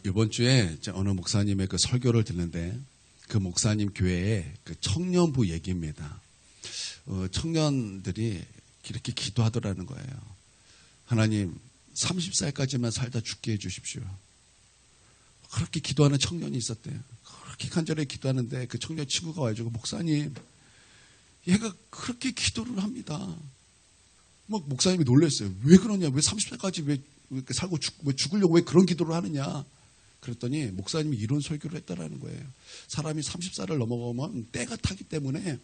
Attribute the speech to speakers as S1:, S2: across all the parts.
S1: 이번 주에 어느 목사님의 그 설교를 듣는데 그 목사님 교회의 그 청년부 얘기입니다. 청년들이 이렇게 기도하더라는 거예요. 하나님 30살까지만 살다 죽게 해주십시오. 그렇게 기도하는 청년이 있었대요. 그렇게 간절히 기도하는데 그 청년 친구가 와가지고 목사님 얘가 그렇게 기도를 합니다. 막 목사님이 놀랐어요. 왜 그러냐? 왜 30살까지 왜 이렇게 살고 죽으려고 왜 그런 기도를 하느냐? 그랬더니 목사님이 이런 설교를 했다라는 거예요. 사람이 30살을 넘어가면 때가 타기 때문에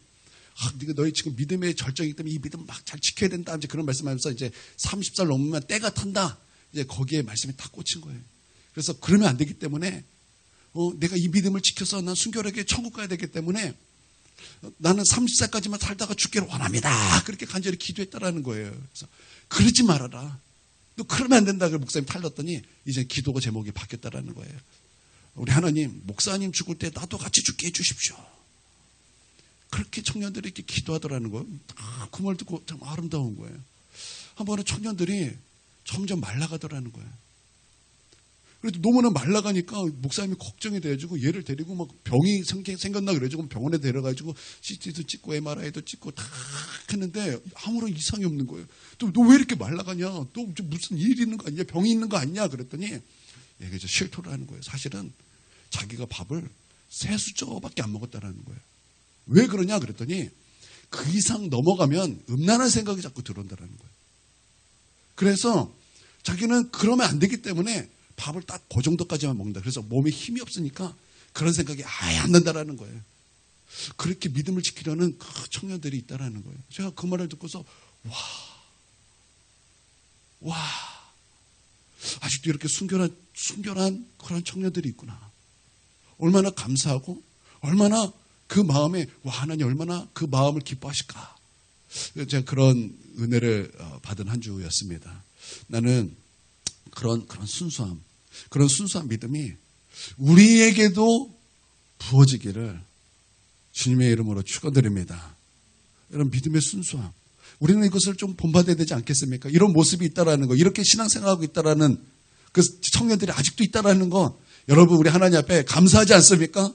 S1: 네가 너희 지금 믿음의 절정이기 때문에 이 믿음 막 잘 지켜야 된다. 이제 그런 말씀하면서 이제 30살 넘으면 때가 탄다. 이제 거기에 말씀이 딱 꽂힌 거예요. 그래서 그러면 안 되기 때문에 내가 이 믿음을 지켜서 난 순결하게 천국 가야 되기 때문에 나는 30살까지만 살다가 죽기를 원합니다. 그렇게 간절히 기도했다라는 거예요. 그래서 그러지 말아라. 너 그러면 안 된다. 그 목사님 탈렀더니 이제 기도가 제목이 바뀌었다라는 거예요. 우리 하나님, 목사님 죽을 때 나도 같이 죽게 해주십시오. 그렇게 청년들이 이렇게 기도하더라는 거예요. 그 말 듣고 참 아름다운 거예요. 한 번은 청년들이 점점 말라가더라는 거예요. 그래도 너무나 말라가니까 목사님이 걱정이 돼가지고 얘를 데리고 막 병이 생겼나 그래가지고 병원에 데려가지고 CT도 찍고 MRI도 찍고 다 했는데 아무런 이상이 없는 거예요. 또 너 왜 이렇게 말라가냐? 또 무슨 일이 있는 거 아니냐? 병이 있는 거 아니냐? 그랬더니 얘가 이제 실토를 하는 거예요. 사실은 자기가 밥을 3수저밖에 안 먹었다라는 거예요. 왜 그러냐? 그랬더니 그 이상 넘어가면 음란한 생각이 자꾸 들어온다라는 거예요. 그래서 자기는 그러면 안 되기 때문에 밥을 딱 그 정도까지만 먹는다. 그래서 몸에 힘이 없으니까 그런 생각이 아예 안 난다라는 거예요. 그렇게 믿음을 지키려는 그 청년들이 있다라는 거예요. 제가 그 말을 듣고서 와 아직도 이렇게 순결한 그런 청년들이 있구나. 얼마나 감사하고 얼마나 그 마음에 하나님 얼마나 그 마음을 기뻐하실까. 제가 그런 은혜를 받은 한 주였습니다. 나는 그런 순수함, 그런 순수한 믿음이 우리에게도 부어지기를 주님의 이름으로 축원드립니다. 이런 믿음의 순수함. 우리는 이것을 좀 본받아야 되지 않겠습니까? 이런 모습이 있다라는 거, 이렇게 신앙생활하고 있다라는 그 청년들이 아직도 있다라는 건 여러분 우리 하나님 앞에 감사하지 않습니까?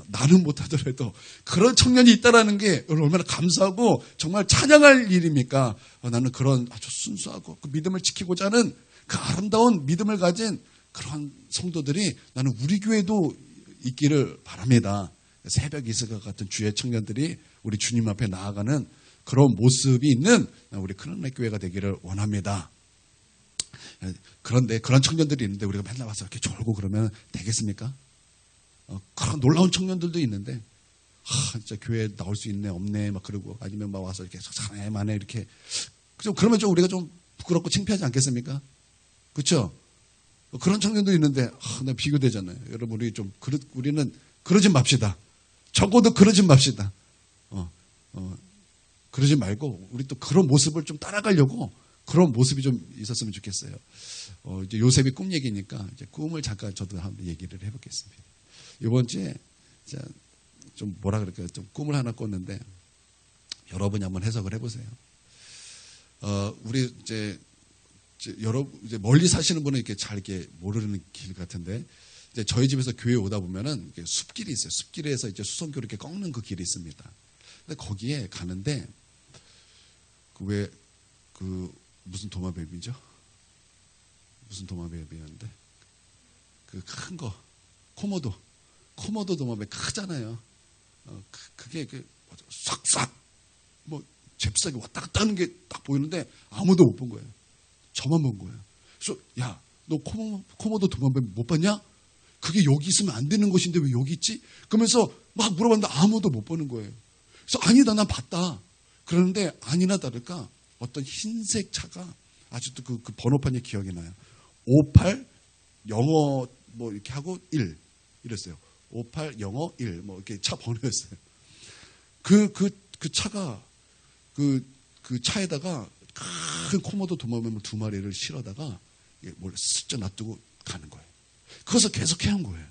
S1: 나는 못하더라도 그런 청년이 있다라는 게 얼마나 감사하고 정말 찬양할 일입니까? 나는 그런 아주 순수하고 그 믿음을 지키고자 하는 그 아름다운 믿음을 가진 그런 성도들이 나는 우리 교회도 있기를 바랍니다. 새벽 이슬과 같은 주의 청년들이 우리 주님 앞에 나아가는 그런 모습이 있는 우리 큰은혜 교회가 되기를 원합니다. 그런데 그런 청년들이 있는데 우리가 맨날 와서 이렇게 졸고 그러면 되겠습니까? 그런 놀라운 청년들도 있는데 진짜 교회에 나올 수 있네 없네 막 그러고 아니면 막 와서 이렇게 사내만에 이렇게 그러면 좀 우리가 좀 부끄럽고 창피하지 않겠습니까? 그렇죠? 그런 청년도 있는데 나 비교되잖아요. 여러분 우리는 그러지 맙시다. 적어도 그러지 맙시다. 그러지 말고 우리 또 그런 모습을 좀 따라가려고 그런 모습이 좀 있었으면 좋겠어요. 이제 요셉이 꿈 얘기니까 이제 꿈을 잠깐 저도 한번 얘기를 해보겠습니다. 이번 주에 좀 뭐라 그럴까요? 좀 꿈을 하나 꿨는데 여러분이 한번 해석을 해보세요. 우리 이제 멀리 사시는 분은 이렇게 잘 이렇게 모르는 길 같은데 이제 저희 집에서 교회 오다 보면은 숲길이 있어요. 숲길에서 이제 수성교로 이렇게 꺾는 그 길이 있습니다. 근데 거기에 가는데 무슨 도마뱀이죠? 무슨 도마뱀이었는데 그 큰 거 코모도 도마뱀 크잖아요. 그게 싹싹 잽싸게 왔다 갔다 하는 게 딱 보이는데 아무도 못 본 거예요. 저만 본 거예요. 그래서 야, 너 코모도 도마뱀 못 봤냐? 그게 여기 있으면 안 되는 것인데 왜 여기 있지? 그러면서 막 물어봤는데 아무도 못 보는 거예요. 그래서 아니다, 난 봤다. 그러는데 아니나 다를까 어떤 흰색 차가 아직도 그 번호판이 기억이 나요. 58 영어 뭐 이렇게 하고 1 이랬어요. 58 영어 1 뭐 이렇게 차 번호였어요. 그 차가 그 차에다가 큰 코모도 도마뱀을 2마리를 실어다가 몰래 슬쩍 놔두고 가는 거예요. 그것을 계속 해온 거예요.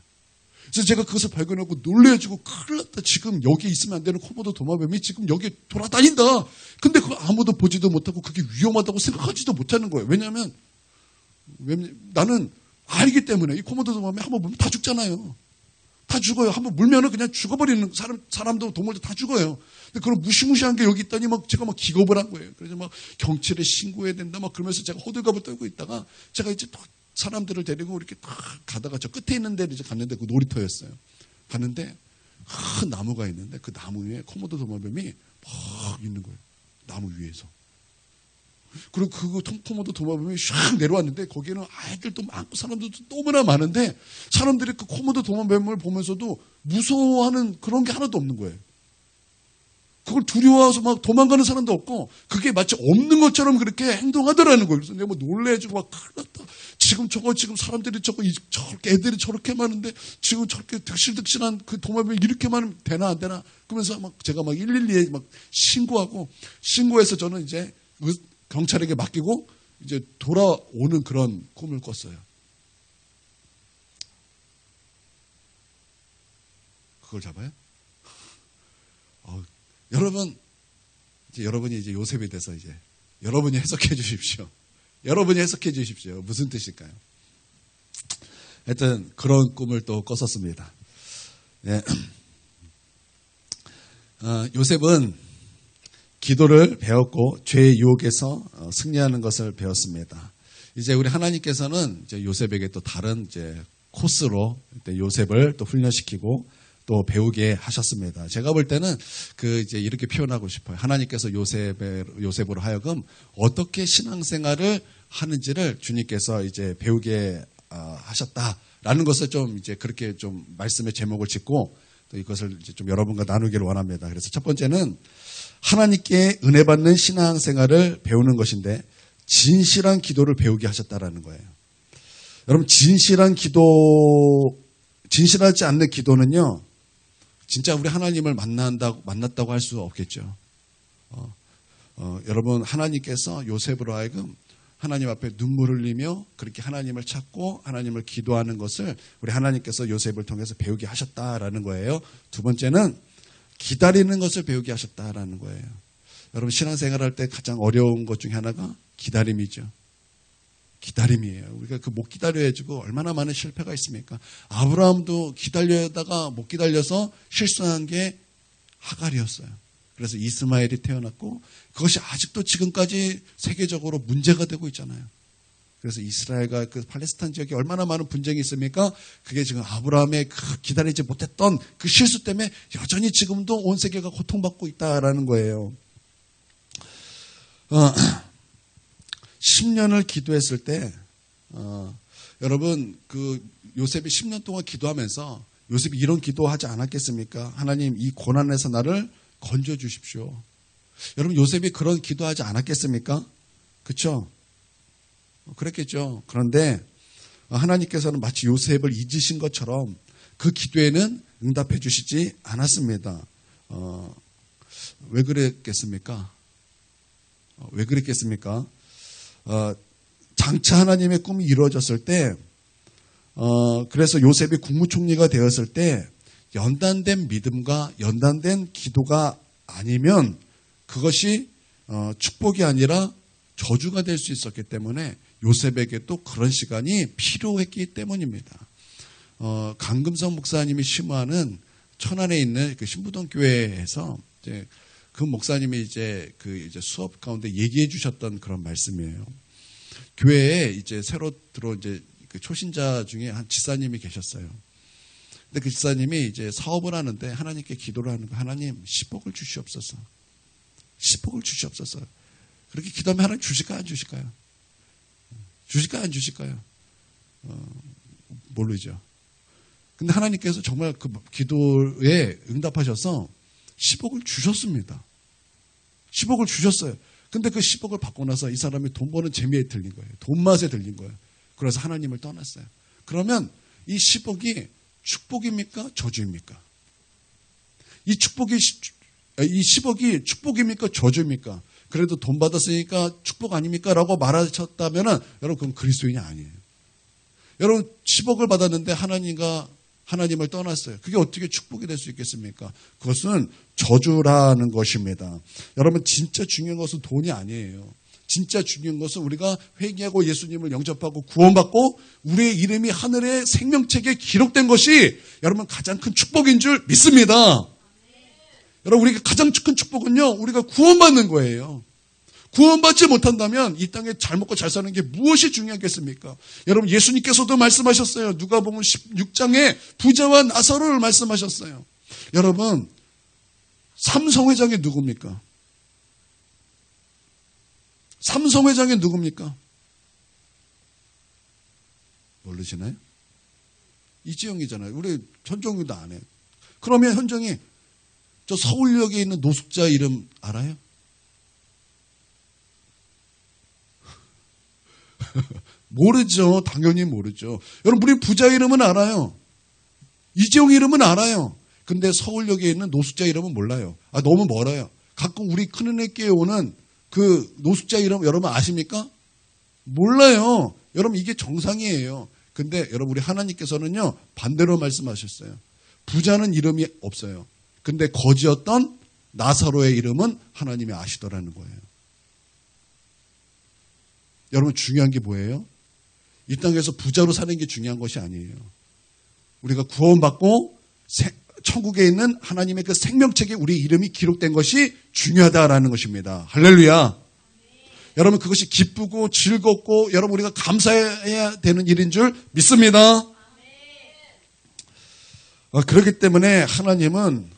S1: 그래서 제가 그것을 발견하고 놀래가지고 큰일 났다. 지금 여기 있으면 안 되는 코모도 도마뱀이 지금 여기 돌아다닌다. 근데 그거 아무도 보지도 못하고 그게 위험하다고 생각하지도 못하는 거예요. 왜냐하면 나는 알기 때문에 이 코모도 도마뱀 한번 물면 다 죽잖아요. 다 죽어요. 한번 물면은 그냥 죽어버리는 사람도 동물도 다 죽어요. 근데 그런 무시무시한 게 여기 있더니 제가 기겁을 한 거예요. 그래서 경찰에 신고해야 된다 그러면서 제가 호들갑을 떨고 있다가 제가 이제 또 사람들을 데리고 이렇게 딱 가다가 저 끝에 있는 데를 이제 갔는데 그 놀이터였어요. 갔는데 큰 나무가 있는데 그 나무 위에 코모도 도마뱀이 막 있는 거예요. 나무 위에서. 그리고 그 코모도 도마뱀이 샥 내려왔는데 거기에는 아이들도 많고 사람들도 너무나 많은데 사람들이 그 코모도 도마뱀을 보면서도 무서워하는 그런 게 하나도 없는 거예요. 그걸 두려워해서 도망가는 사람도 없고 그게 마치 없는 것처럼 그렇게 행동하더라는 거예요. 그래서 내가 놀래가지고 큰일 났다. 지금 사람들이 저렇게 애들이 저렇게 많은데 지금 저렇게 득실득실한 그 도마뱀이 이렇게 많으면 되나 안 되나 그러면서 제가 112에 신고해서 저는 이제 경찰에게 맡기고 이제 돌아오는 그런 꿈을 꿨어요. 그걸 잡아요? 여러분이 이제 요셉에 대해서 이제 여러분이 해석해 주십시오. 여러분이 해석해 주십시오. 무슨 뜻일까요? 하여튼 그런 꿈을 또 꿨었습니다. 네. 요셉은 기도를 배웠고 죄의 유혹에서 승리하는 것을 배웠습니다. 이제 우리 하나님께서는 이제 요셉에게 또 다른 이제 코스로 요셉을 또 훈련시키고 또 배우게 하셨습니다. 제가 볼 때는 이제 이렇게 표현하고 싶어요. 하나님께서 요셉으로 하여금 어떻게 신앙생활을 하는지를 주님께서 이제 배우게 하셨다라는 것을 좀 이제 그렇게 좀 말씀의 제목을 짓고 또 이것을 이제 좀 여러분과 나누기를 원합니다. 그래서 첫 번째는 하나님께 은혜 받는 신앙생활을 배우는 것인데 진실한 기도를 배우게 하셨다라는 거예요. 여러분 진실하지 않는 기도는요. 진짜 우리 하나님을 만났다고 할 수 없겠죠. 여러분 하나님께서 요셉으로 하여금 하나님 앞에 눈물 흘리며 그렇게 하나님을 찾고 하나님을 기도하는 것을 우리 하나님께서 요셉을 통해서 배우게 하셨다라는 거예요. 두 번째는 기다리는 것을 배우게 하셨다라는 거예요. 여러분 신앙생활할 때 가장 어려운 것 중에 하나가 기다림이죠. 기다림이에요. 우리가 못 기다려가지고 얼마나 많은 실패가 있습니까? 아브라함도 기다려다가 못 기다려서 실수한 게 하갈이었어요. 그래서 이스마엘이 태어났고 그것이 아직도 지금까지 세계적으로 문제가 되고 있잖아요. 그래서 이스라엘과 그 팔레스타인 지역에 얼마나 많은 분쟁이 있습니까? 그게 지금 아브라함의 기다리지 못했던 그 실수 때문에 여전히 지금도 온 세계가 고통받고 있다라는 거예요. 10년을 기도했을 때 여러분 요셉이 10년 동안 기도하면서 요셉이 이런 기도하지 않았겠습니까? 하나님 이 고난에서 나를 건져 주십시오. 여러분 요셉이 그런 기도하지 않았겠습니까? 그렇죠? 그랬겠죠. 그런데 하나님께서는 마치 요셉을 잊으신 것처럼 그 기도에는 응답해 주시지 않았습니다. 왜 그랬겠습니까? 장차 하나님의 꿈이 이루어졌을 때, 그래서 요셉이 국무총리가 되었을 때, 연단된 믿음과 연단된 기도가 아니면 그것이 축복이 아니라 저주가 될 수 있었기 때문에 요셉에게 또 그런 시간이 필요했기 때문입니다. 강금성 목사님이 심호하는 천안에 있는 그 신부동 교회에서 이제 그 목사님이 이제 수업 가운데 얘기해 주셨던 그런 말씀이에요. 교회에 이제 새로 들어온 그 초신자 중에 한 지사님이 계셨어요. 근데 그 지사님이 이제 사업을 하는데 하나님께 기도를 하는 거, 하나님 10억을 주시옵소서. 10억을 주시옵소서. 그렇게 기도하면 하나님 주실까요, 안 주실까요? 주실까요, 안 주실까요? 모르죠. 근데 하나님께서 정말 그 기도에 응답하셔서 10억을 주셨습니다. 10억을 주셨어요. 근데 그 10억을 받고 나서 이 사람이 돈 버는 재미에 들린 거예요. 돈 맛에 들린 거예요. 그래서 하나님을 떠났어요. 그러면 이 10억이 축복입니까? 저주입니까? 이 10억이 축복입니까? 저주입니까? 그래도 돈 받았으니까 축복 아닙니까? 라고 말하셨다면 여러분 그건 그리스도인이 아니에요. 여러분 10억을 받았는데 하나님을 떠났어요. 그게 어떻게 축복이 될 수 있겠습니까? 그것은 저주라는 것입니다. 여러분 진짜 중요한 것은 돈이 아니에요. 진짜 중요한 것은 우리가 회개하고 예수님을 영접하고 구원받고 우리의 이름이 하늘의 생명책에 기록된 것이 여러분 가장 큰 축복인 줄 믿습니다. 여러분 우리가 가장 큰 축복은요, 우리가 구원받는 거예요. 구원받지 못한다면 이 땅에 잘 먹고 잘 사는 게 무엇이 중요하겠습니까? 여러분 예수님께서도 말씀하셨어요. 누가복음 16장에 부자와 나사로를 말씀하셨어요. 여러분 삼성회장이 누굽니까? 삼성회장이 누굽니까? 모르시나요? 이지영이잖아요. 우리 현정이도 안 해요. 그러면 현정이 저 서울역에 있는 노숙자 이름 알아요? 모르죠. 당연히 모르죠. 여러분 우리 부자 이름은 알아요. 이재용 이름은 알아요. 근데 서울역에 있는 노숙자 이름은 몰라요. 너무 멀어요. 가끔 우리 큰은혜 교회에 오는 그 노숙자 이름 여러분 아십니까? 몰라요. 여러분 이게 정상이에요. 근데 여러분 우리 하나님께서는요 반대로 말씀하셨어요. 부자는 이름이 없어요. 근데 거지였던 나사로의 이름은 하나님이 아시더라는 거예요. 여러분 중요한 게 뭐예요? 이 땅에서 부자로 사는 게 중요한 것이 아니에요. 우리가 구원받고 천국에 있는 하나님의 그 생명책에 우리 이름이 기록된 것이 중요하다라는 것입니다. 할렐루야. 여러분 그것이 기쁘고 즐겁고 여러분 우리가 감사해야 되는 일인 줄 믿습니다. 그렇기 때문에 하나님은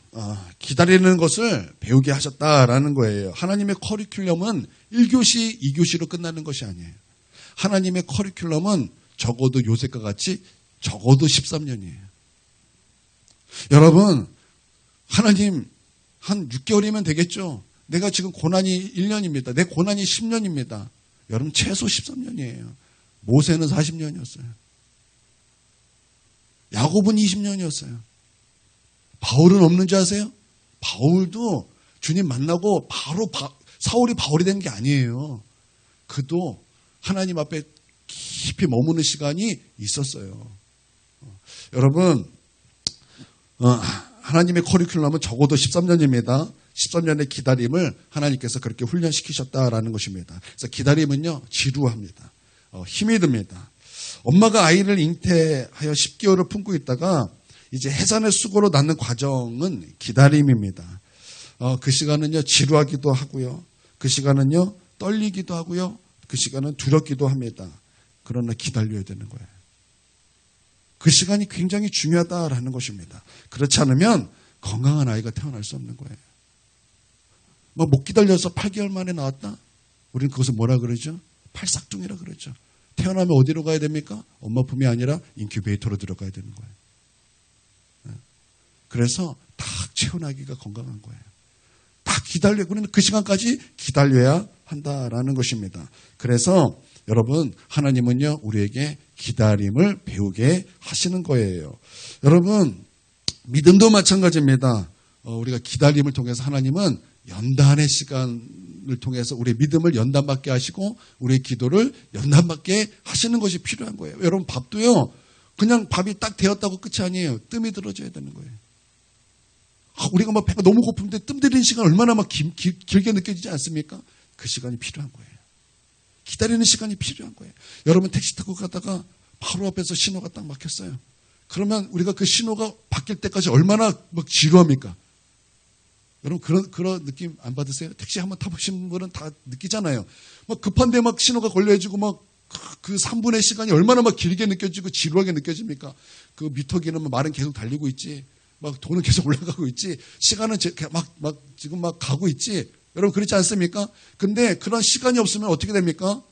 S1: 기다리는 것을 배우게 하셨다라는 거예요. 하나님의 커리큘럼은 1교시, 2교시로 끝나는 것이 아니에요. 하나님의 커리큘럼은 적어도 요셉과 같이 적어도 13년이에요. 여러분 하나님 한 6개월이면 되겠죠. 내가 지금 고난이 1년입니다. 내 고난이 10년입니다. 여러분 최소 13년이에요. 모세는 40년이었어요. 야곱은 20년이었어요. 바울은 없는지 아세요? 바울도 주님 만나고 바로 사울이 바울이 된 게 아니에요. 그도 하나님 앞에 깊이 머무는 시간이 있었어요. 여러분 하나님의 커리큘럼은 적어도 13년입니다. 13년의 기다림을 하나님께서 그렇게 훈련시키셨다라는 것입니다. 그래서 기다림은요 지루합니다. 힘이 듭니다. 엄마가 아이를 잉태하여 10개월을 품고 있다가 이제 해산의 수고로 낳는 과정은 기다림입니다. 그 시간은요 지루하기도 하고요. 그 시간은요 떨리기도 하고요. 그 시간은 두렵기도 합니다. 그러나 기다려야 되는 거예요. 그 시간이 굉장히 중요하다라는 것입니다. 그렇지 않으면 건강한 아이가 태어날 수 없는 거예요. 못 기다려서 8개월 만에 나왔다? 우리는 그것을 뭐라 그러죠? 팔싹둥이라 그러죠. 태어나면 어디로 가야 됩니까? 엄마 품이 아니라 인큐베이터로 들어가야 되는 거예요. 그래서 딱 채어나기가 건강한 거예요. 딱 우리는 그 시간까지 기다려야 한다라는 것입니다. 그래서 여러분 하나님은요 우리에게 기다림을 배우게 하시는 거예요. 여러분 믿음도 마찬가지입니다. 우리가 기다림을 통해서 하나님은 연단의 시간을 통해서 우리의 믿음을 연단받게 하시고 우리의 기도를 연단받게 하시는 것이 필요한 거예요. 여러분 밥도요 그냥 밥이 딱 되었다고 끝이 아니에요. 뜸이 들어줘야 되는 거예요. 우리가 막 배가 너무 고픈데 뜸 들이는 시간 얼마나 막 길게 느껴지지 않습니까? 그 시간이 필요한 거예요. 기다리는 시간이 필요한 거예요. 여러분 택시 타고 가다가 바로 앞에서 신호가 딱 막혔어요. 그러면 우리가 그 신호가 바뀔 때까지 얼마나 막 지루합니까? 여러분 그런 느낌 안 받으세요? 택시 한번 타보신 분은 다 느끼잖아요. 막 급한데 막 신호가 걸려가지고 막 그 3분의 시간이 얼마나 막 길게 느껴지고 지루하게 느껴집니까? 그 미터기는 말은 계속 달리고 있지. 막 돈은 계속 올라가고 있지. 시간은 지금 막 가고 있지. 여러분 그렇지 않습니까? 근데 그런 시간이 없으면 어떻게 됩니까?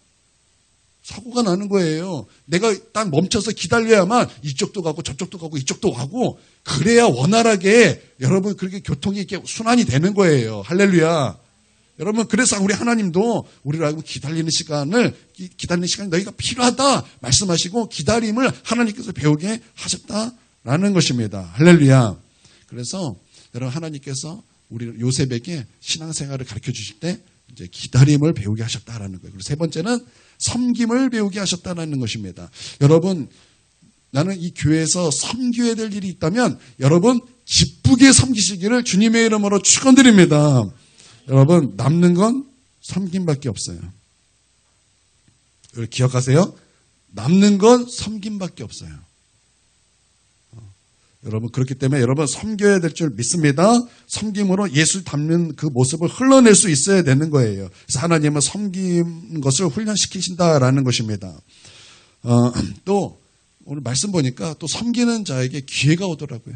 S1: 사고가 나는 거예요. 내가 딱 멈춰서 기다려야만 이쪽도 가고 저쪽도 가고 이쪽도 가고 그래야 원활하게 여러분 그렇게 교통이 이렇게 순환이 되는 거예요. 할렐루야. 여러분 그래서 우리 하나님도 우리를 알고 기다리는 시간이 너희가 필요하다 말씀하시고 기다림을 하나님께서 배우게 하셨다라는 것입니다. 할렐루야. 그래서 여러분 하나님께서 우리 요셉에게 신앙생활을 가르쳐 주실 때 이제 기다림을 배우게 하셨다라는 거예요. 그리고 세 번째는 섬김을 배우게 하셨다는 것입니다. 여러분 나는 이 교회에서 섬겨야 될 일이 있다면 여러분 기쁘게 섬기시기를 주님의 이름으로 축원드립니다. 여러분 남는 건 섬김밖에 없어요. 기억하세요? 남는 건 섬김밖에 없어요. 여러분, 그렇기 때문에 여러분 섬겨야 될 줄 믿습니다. 섬김으로 예수 닮는 그 모습을 흘러낼 수 있어야 되는 거예요. 그래서 하나님은 섬긴 것을 훈련시키신다라는 것입니다. 또 오늘 말씀 보니까 또 섬기는 자에게 기회가 오더라고요.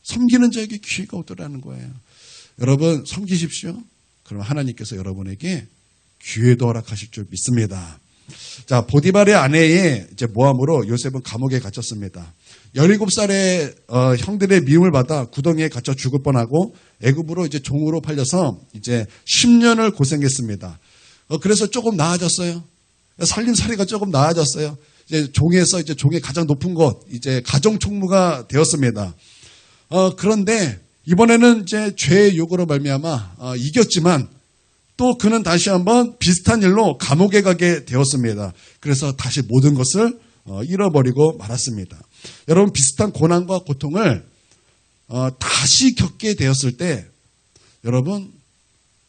S1: 섬기는 자에게 기회가 오더라는 거예요. 여러분 섬기십시오. 그럼 하나님께서 여러분에게 기회도 허락하실 줄 믿습니다. 자, 보디발의 아내의 이제 모함으로 요셉은 감옥에 갇혔습니다. 17살의 형들의 미움을 받아 구덩이에 갇혀 죽을 뻔하고 애굽으로 이제 종으로 팔려서 이제 10년을 고생했습니다. 그래서 조금 나아졌어요. 살림살이가 조금 나아졌어요. 이제 종에서 이제 종의 가장 높은 곳, 이제 가정총무가 되었습니다. 그런데 이번에는 이제 죄의 요구로 말미암아 이겼지만 또 그는 다시 한번 비슷한 일로 감옥에 가게 되었습니다. 그래서 다시 모든 것을 잃어버리고 말았습니다. 여러분, 비슷한 고난과 고통을 다시 겪게 되었을 때 여러분,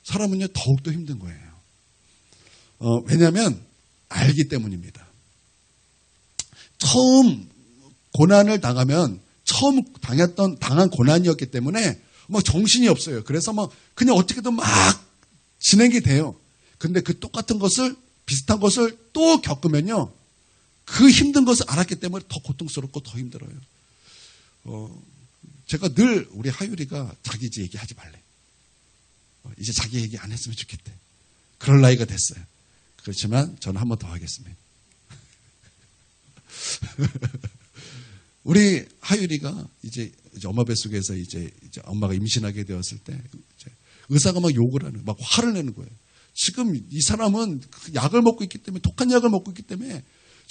S1: 사람은요 더욱더 힘든 거예요. 왜냐하면 알기 때문입니다. 처음 고난을 당하면 처음 당한 고난이었기 때문에 막 정신이 없어요. 그래서 막 그냥 어떻게든 막 진행이 돼요. 근데 그 똑같은 것을, 비슷한 것을 또 겪으면요, 그 힘든 것을 알았기 때문에 더 고통스럽고 더 힘들어요. 제가 늘 우리 하율이가 자기 이제 얘기하지 말래. 이제 자기 얘기 안 했으면 좋겠대. 그럴 나이가 됐어요. 그렇지만 저는 한 번 더 하겠습니다. 우리 하율이가 이제 엄마 뱃속에서 이제 엄마가 임신하게 되었을 때 의사가 막 욕을 하는, 막 화를 내는 거예요. 지금 이 사람은 약을 먹고 있기 때문에, 독한 약을 먹고 있기 때문에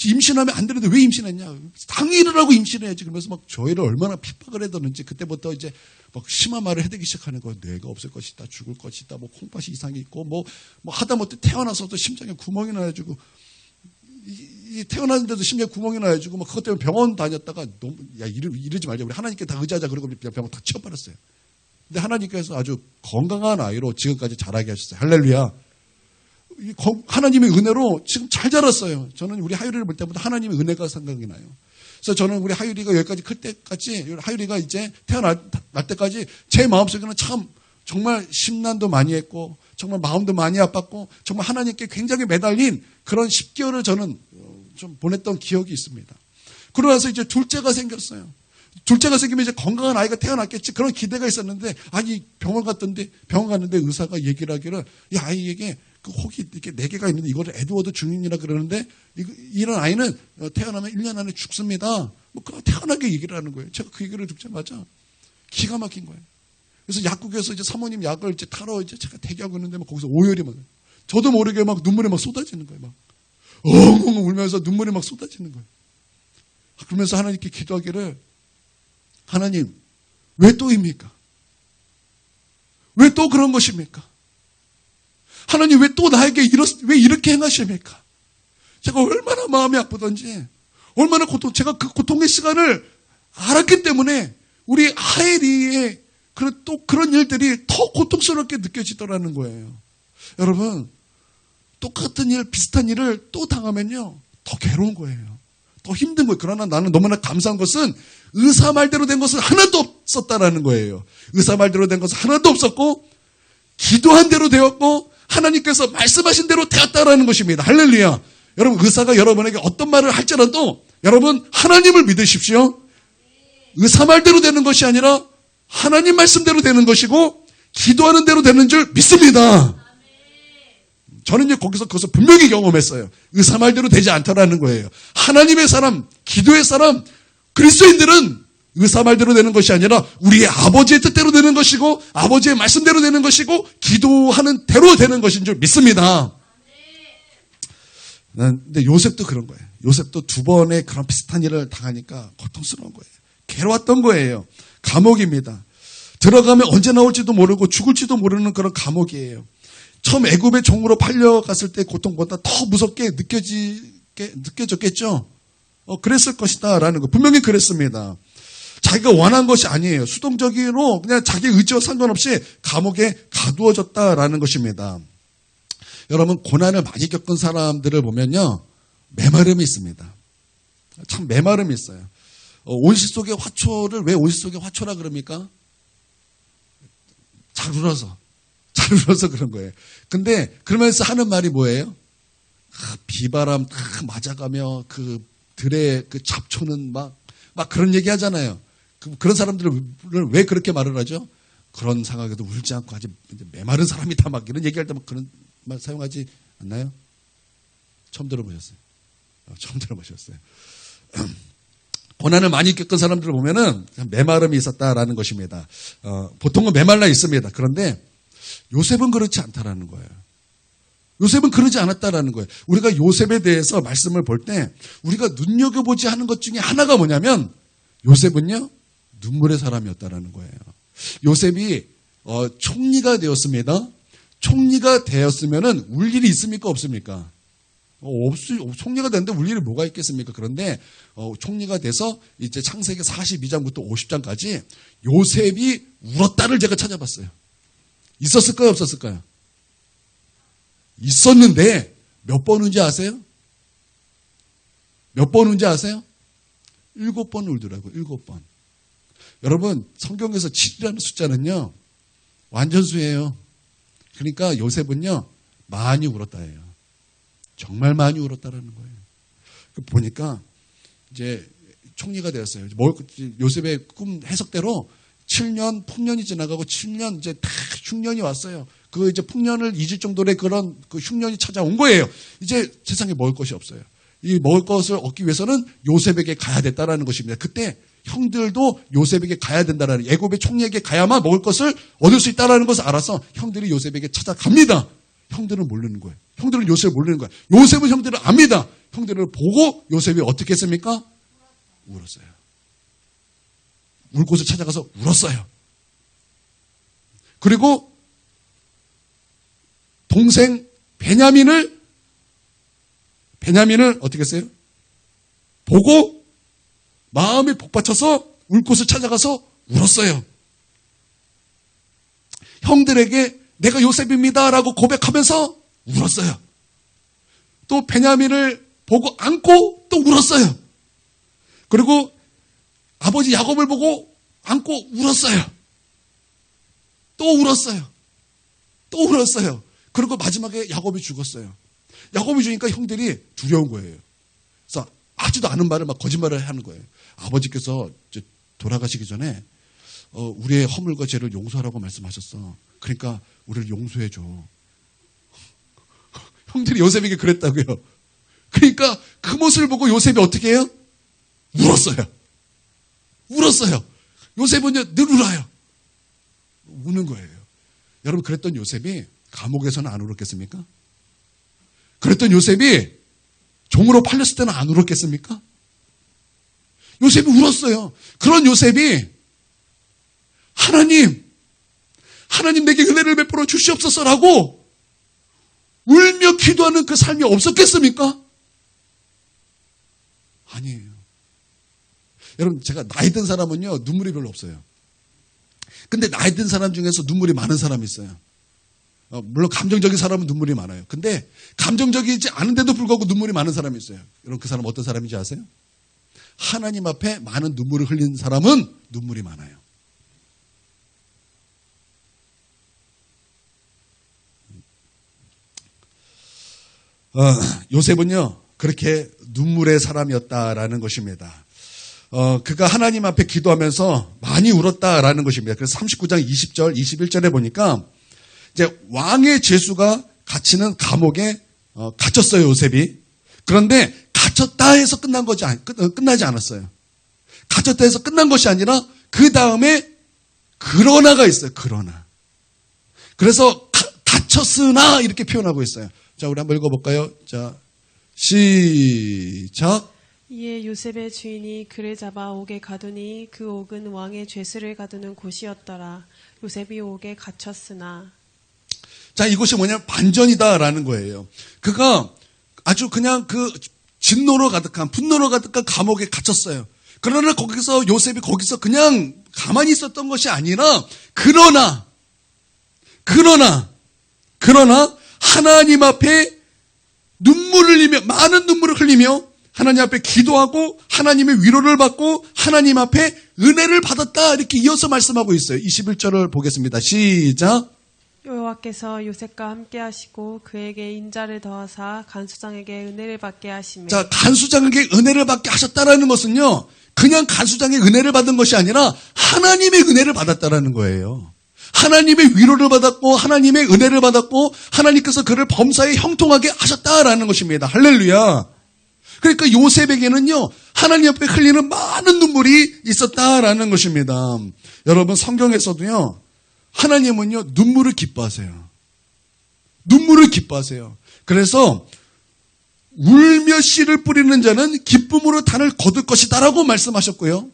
S1: 임신하면 안 되는데 왜 임신했냐? 당일을 하고 임신해야지. 그러면서 막 저희를 얼마나 핍박을 해뒀는지 그때부터 이제 막 심한 말을 해대기 시작하는 거예요. 뇌가 없을 것이다, 죽을 것이다, 뭐 콩팥이 이상이 있고, 뭐 하다못해 태어나서도 심장에 구멍이 나가지고, 태어났는데도 심장에 구멍이 나가지고, 막 그것 때문에 병원 다녔다가 너무, 야, 이러지 말자. 우리 하나님께 다 의지하자. 그러고 병원 다 치워버렸어요. 근데 하나님께서 아주 건강한 아이로 지금까지 자라게 하셨어요. 할렐루야. 하나님의 은혜로 지금 잘 자랐어요. 저는 우리 하율이를 볼 때보다 하나님의 은혜가 생각이 나요. 그래서 저는 우리 하율이가 여기까지 클 때까지, 하율이가 이제 태어날 때까지 제 마음속에는 참 정말 심란도 많이 했고, 정말 마음도 많이 아팠고, 정말 하나님께 굉장히 매달린 그런 10개월을 저는 좀 보냈던 기억이 있습니다. 그러고 나서 이제 둘째가 생겼어요. 둘째가 생기면 이제 건강한 아이가 태어났겠지. 그런 기대가 있었는데, 아니, 병원 갔는데 의사가 얘기를 하기를, 이 아이에게 그 혹이 이렇게 4개가 있는데 이거를 에드워드 중인이라 그러는데, 이런 아이는 태어나면 1년 안에 죽습니다. 뭐, 그냥 태어나게 얘기를 하는 거예요. 제가 그 얘기를 듣자마자 기가 막힌 거예요. 그래서 약국에서 이제 사모님 약을 이제 타러 이제 제가 대기하고 있는데 막 거기서 오열이 막, 저도 모르게 막 눈물이 막 쏟아지는 거예요. 막, 엉엉 울면서 눈물이 막 쏟아지는 거예요. 그러면서 하나님께 기도하기를, 하나님, 왜 또입니까? 왜 또 그런 것입니까? 하나님, 왜 또 나에게 왜 이렇게 행하십니까? 제가 얼마나 마음이 아프던지, 얼마나 제가 그 고통의 시간을 알았기 때문에 우리 하엘이의 그런 일들이 더 고통스럽게 느껴지더라는 거예요. 여러분, 똑같은 일, 비슷한 일을 또 당하면요, 더 괴로운 거예요. 더 힘든 거예요. 그러나 나는 너무나 감사한 것은 의사 말대로 된 것은 하나도 없었다라는 거예요. 의사 말대로 된 것은 하나도 없었고, 기도한 대로 되었고, 하나님께서 말씀하신 대로 되었다라는 것입니다. 할렐루야. 여러분, 의사가 여러분에게 어떤 말을 할지라도 여러분 하나님을 믿으십시오. 의사 말대로 되는 것이 아니라 하나님 말씀대로 되는 것이고 기도하는 대로 되는 줄 믿습니다. 저는 이제 거기서 그것을 분명히 경험했어요. 의사 말대로 되지 않더라는 거예요. 하나님의 사람, 기도의 사람, 그리스도인들은 의사 말대로 되는 것이 아니라 우리의 아버지의 뜻대로 되는 것이고 아버지의 말씀대로 되는 것이고 기도하는 대로 되는 것인 줄 믿습니다. 근데 요셉도 그런 거예요. 요셉도 2번의 그런 비슷한 일을 당하니까 고통스러운 거예요. 괴로웠던 거예요. 감옥입니다. 들어가면 언제 나올지도 모르고 죽을지도 모르는 그런 감옥이에요. 처음 애굽의 종으로 팔려갔을 때 고통보다 더 무섭게 느껴졌겠죠. 그랬을 것이다 라는 거 분명히 그랬습니다. 자기가 원한 것이 아니에요. 수동적으로 그냥 자기 의지와 상관없이 감옥에 가두어졌다라는 것입니다. 여러분, 고난을 많이 겪은 사람들을 보면요, 메마름이 있습니다. 참 메마름이 있어요. 온실 속의 화초를 왜 온실 속의 화초라 그럽니까? 잘 울어서 그런 거예요. 근데 그러면서 하는 말이 뭐예요? 비바람 다 맞아가며 그 들의 그 잡초는 막 그런 얘기 하잖아요. 그런 사람들을 왜 그렇게 말을 하죠? 그런 상황에도 울지 않고 아주 메마른 사람이다 막 이런 얘기할 때 막 그런 말 사용하지 않나요? 처음 들어보셨어요. 고난을 많이 겪은 사람들을 보면은 메마름이 있었다라는 것입니다. 보통은 메말라 있습니다. 그런데 요셉은 그렇지 않다라는 거예요. 요셉은 그러지 않았다라는 거예요. 우리가 요셉에 대해서 말씀을 볼 때 우리가 눈여겨보지 하는 것 중에 하나가 뭐냐면 요셉은요, 눈물의 사람이었다라는 거예요. 요셉이 총리가 되었습니다. 총리가 되었으면은 울 일이 있습니까? 없습니까? 총리가 됐는데 울 일이 뭐가 있겠습니까? 그런데 총리가 돼서 이제 창세기 42장부터 50장까지 요셉이 울었다를 제가 찾아봤어요. 있었을까요? 없었을까요? 있었는데 몇 번 운지 아세요? 몇 번 운지 아세요? 7번 울더라고요. 7번. 여러분, 성경에서 7이라는 숫자는요, 완전수예요. 그러니까 요셉은요, 많이 울었다예요. 정말 많이 울었다라는 거예요. 보니까 이제 총리가 되었어요. 요셉의 꿈 해석대로 7년 풍년이 지나가고 7년 이제 다 흉년이 왔어요. 그 이제 풍년을 잊을 정도의 그런 그 흉년이 찾아온 거예요. 이제 세상에 먹을 것이 없어요. 이 먹을 것을 얻기 위해서는 요셉에게 가야 됐다라는 것입니다. 그때 형들도 요셉에게 가야 된다라는, 애굽의 총리에게 가야만 먹을 것을 얻을 수 있다라는 것을 알아서 형들이 요셉에게 찾아갑니다. 형들은 모르는 거예요. 형들은 요셉을 모르는 거예요. 요셉은 형들을 압니다. 형들을 보고 요셉이 어떻게 했습니까? 울었어요. 울 곳을 찾아가서 울었어요. 그리고 동생 베냐민을 어떻게 했어요? 보고 마음이 복받쳐서 울 곳을 찾아가서 울었어요. 형들에게 내가 요셉입니다라고 고백하면서 울었어요. 또 베냐민을 보고 안고 또 울었어요. 그리고 아버지 야곱을 보고 안고 울었어요. 또 울었어요. 또 울었어요. 그리고 마지막에 야곱이 죽었어요. 야곱이 죽으니까 형들이 두려운 거예요. 그래서 하지도 않은 말을 막 거짓말을 하는 거예요. 아버지께서 돌아가시기 전에 우리의 허물과 죄를 용서하라고 말씀하셨어. 그러니까 우리를 용서해줘. 형들이 요셉에게 그랬다고요. 그러니까 그 모습을 보고 요셉이 어떻게 해요? 울었어요. 요셉은요, 늘 울어요. 우는 거예요. 여러분, 그랬던 요셉이 감옥에서는 안 울었겠습니까? 그랬던 요셉이 종으로 팔렸을 때는 안 울었겠습니까? 요셉이 울었어요. 그런 요셉이 하나님 내게 은혜를 베풀어 주시옵소서라고 울며 기도하는 그 삶이 없었겠습니까? 아니에요. 여러분, 제가 나이 든 사람은요, 눈물이 별로 없어요. 근데 나이 든 사람 중에서 눈물이 많은 사람이 있어요. 물론 감정적인 사람은 눈물이 많아요. 근데 감정적이지 않은데도 불구하고 눈물이 많은 사람이 있어요. 여러분, 그 사람 어떤 사람인지 아세요? 하나님 앞에 많은 눈물을 흘린 사람은 눈물이 많아요. 요셉은요, 그렇게 눈물의 사람이었다라는 것입니다. 그가 하나님 앞에 기도하면서 많이 울었다라는 것입니다. 그래서 39장 20절, 21절에 보니까 이제 왕의 죄수가 갇히는 감옥에 갇혔어요, 요셉이. 그런데 갇혔다 해서 끝나지 않았어요. 갇혔다 해서 끝난 것이 아니라 그 다음에 그러나가 있어요. 그러나. 그래서 갇혔으나 이렇게 표현하고 있어요. 자, 우리 한번 읽어볼까요? 자, 시작.
S2: 이에 요셉의 주인이 그를 잡아 옥에 가두니 그 옥은 왕의 죄수를 가두는 곳이었더라. 요셉이 옥에 갇혔으나.
S1: 자, 이것이 뭐냐면 반전이다라는 거예요. 그가 아주 그냥 그 진노로 가득한, 분노로 가득한 감옥에 갇혔어요. 그러나 요셉이 거기서 그냥 가만히 있었던 것이 아니라, 그러나 하나님 앞에 눈물을 흘리며, 많은 눈물을 흘리며 하나님 앞에 기도하고 하나님의 위로를 받고 하나님 앞에 은혜를 받았다. 이렇게 이어서 말씀하고 있어요. 21절을 보겠습니다. 시작.
S2: 여호와께서 요셉과 함께 하시고 그에게 인자를 더하사 간수장에게 은혜를 받게 하시며.
S1: 자, 간수장에게 은혜를 받게 하셨다라는 것은요, 그냥 간수장의 은혜를 받은 것이 아니라 하나님의 은혜를 받았다라는 거예요. 하나님의 위로를 받았고 하나님의 은혜를 받았고 하나님께서 그를 범사에 형통하게 하셨다라는 것입니다. 할렐루야. 그러니까 요셉에게는요, 하나님 앞에 흘리는 많은 눈물이 있었다라는 것입니다. 여러분, 성경에서도요, 하나님은요, 눈물을 기뻐하세요. 눈물을 기뻐하세요. 그래서 울며 씨를 뿌리는 자는 기쁨으로 단을 거둘 것이다라고 말씀하셨고요.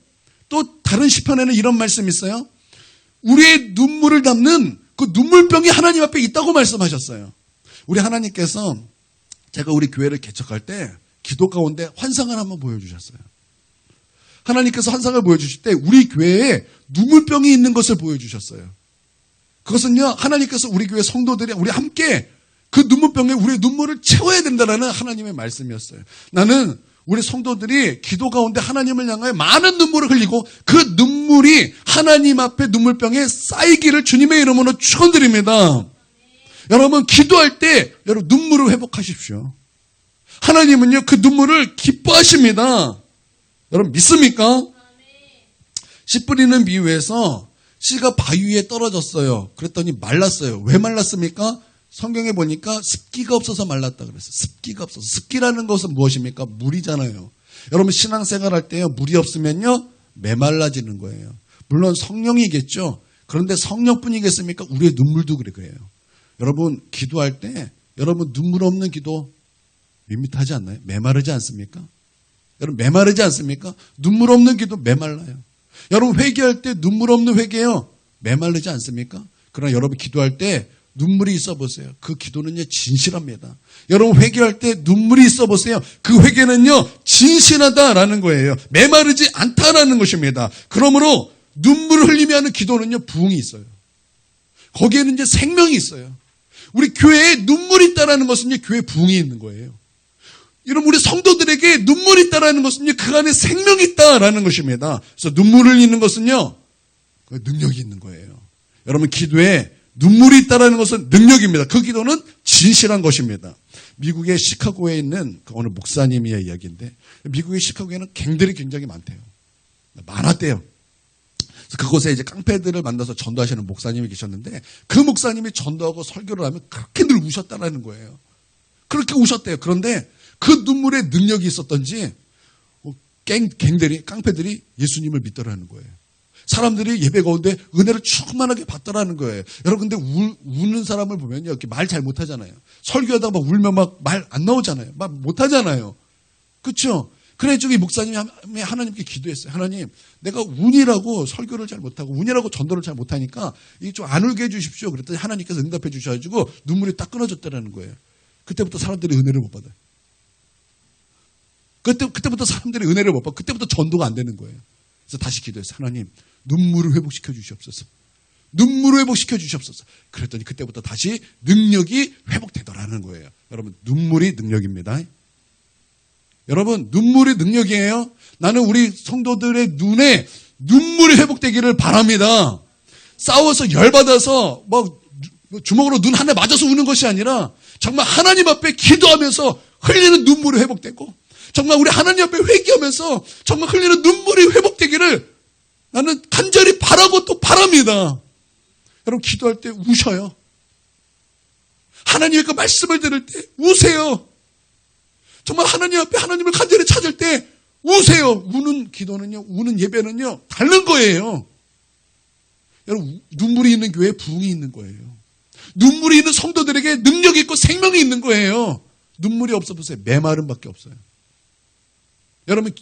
S1: 또 다른 시편에는 이런 말씀이 있어요. 우리의 눈물을 담는 그 눈물병이 하나님 앞에 있다고 말씀하셨어요. 우리 하나님께서 제가 우리 교회를 개척할 때 기도 가운데 환상을 한번 보여주셨어요. 하나님께서 환상을 보여주실 때 우리 교회에 눈물병이 있는 것을 보여주셨어요. 그것은요, 하나님께서 우리 교회 성도들이 우리 함께 그 눈물병에 우리의 눈물을 채워야 된다는 하나님의 말씀이었어요. 나는 우리 성도들이 기도 가운데 하나님을 향하여 많은 눈물을 흘리고 그 눈물이 하나님 앞에 눈물병에 쌓이기를 주님의 이름으로 축원드립니다. 여러분, 기도할 때 여러분 눈물을 회복하십시오. 하나님은요, 그 눈물을 기뻐하십니다. 여러분 믿습니까? 씨 뿌리는 비유에서 씨가 바위 위에 떨어졌어요. 그랬더니 말랐어요. 왜 말랐습니까? 성경에 보니까 습기가 없어서 말랐다 그랬어요. 습기가 없어서. 습기라는 것은 무엇입니까? 물이잖아요. 여러분 신앙생활 할 때요, 물이 없으면요 메말라지는 거예요. 물론 성령이겠죠. 그런데 성령뿐이겠습니까? 우리의 눈물도 그래요. 여러분 기도할 때 여러분 눈물 없는 기도 밋밋하지 않나요? 메마르지 않습니까? 여러분 메마르지 않습니까? 눈물 없는 기도 메말라요. 여러분 회개할 때 눈물 없는 회개요 메마르지 않습니까? 그러나 여러분 기도할 때 눈물이 있어 보세요. 그 기도는요 진실합니다. 여러분 회개할 때 눈물이 있어 보세요. 그 회개는요 진실하다라는 거예요. 메마르지 않다라는 것입니다. 그러므로 눈물을 흘리며 하는 기도는요 부흥이 있어요. 거기에는 이제 생명이 있어요. 우리 교회에 눈물이 있다라는 것은요 교회 부흥이 있는 거예요. 여러분 우리 성도들에게 눈물이 있다라는 것은요 그 안에 생명이 있다라는 것입니다. 그래서 눈물을 흘리는 것은요 능력이 있는 거예요. 여러분 기도에 눈물이 있다라는 것은 능력입니다. 그 기도는 진실한 것입니다. 미국의 시카고에 있는 어느 목사님의 이야기인데 미국의 시카고에는 갱들이 굉장히 많대요. 많았대요. 그래서 그곳에 이제 깡패들을 만나서 전도하시는 목사님이 계셨는데 그 목사님이 전도하고 설교를 하면 그렇게 늘 우셨다라는 거예요. 그렇게 우셨대요. 그런데 그 눈물에 능력이 있었던지 갱들이 깡패들이 예수님을 믿더라는 거예요. 사람들이 예배 가운데 은혜를 충만하게 받더라는 거예요. 여러분 근데 우는 사람을 보면요 이렇게 말 잘 못하잖아요. 설교하다가 막 울면 막 말 안 나오잖아요. 막 못하잖아요. 그렇죠? 그래 저기 목사님이 하나님께 기도했어요. 하나님 내가 운이라고 설교를 잘 못하고 운이라고 전도를 잘 못하니까 이게 좀 안 울게 해주십시오. 그랬더니 하나님께서 응답해 주셔가지고 눈물이 딱 끊어졌다는 거예요. 그때부터 사람들이 은혜를 못 받아요. 그때부터 사람들이 은혜를 못 받고 그때부터 전도가 안 되는 거예요. 그래서 다시 기도했어요. 하나님 눈물을 회복시켜 주시옵소서. 눈물을 회복시켜 주시옵소서. 그랬더니 그때부터 다시 능력이 회복되더라는 거예요. 여러분 눈물이 능력입니다. 여러분 눈물이 능력이에요. 나는 우리 성도들의 눈에 눈물이 회복되기를 바랍니다. 싸워서 열받아서 뭐 주먹으로 눈 하나 맞아서 우는 것이 아니라 정말 하나님 앞에 기도하면서 흘리는 눈물이 회복되고 정말 우리 하나님 앞에 회개하면서 정말 흘리는 눈물이 회복되기를 나는 간절히 바라고 또 바랍니다. 여러분 기도할 때 우셔요. 하나님의 그 말씀을 들을 때 우세요. 정말 하나님 앞에 하나님을 간절히 찾을 때 우세요. 우는 기도는요, 우는 예배는요, 다른 거예요. 여러분 눈물이 있는 교회에 부흥이 있는 거예요. 눈물이 있는 성도들에게 능력이 있고 생명이 있는 거예요. 눈물이 없어 보세요. 메마름밖에 없어요. 여러분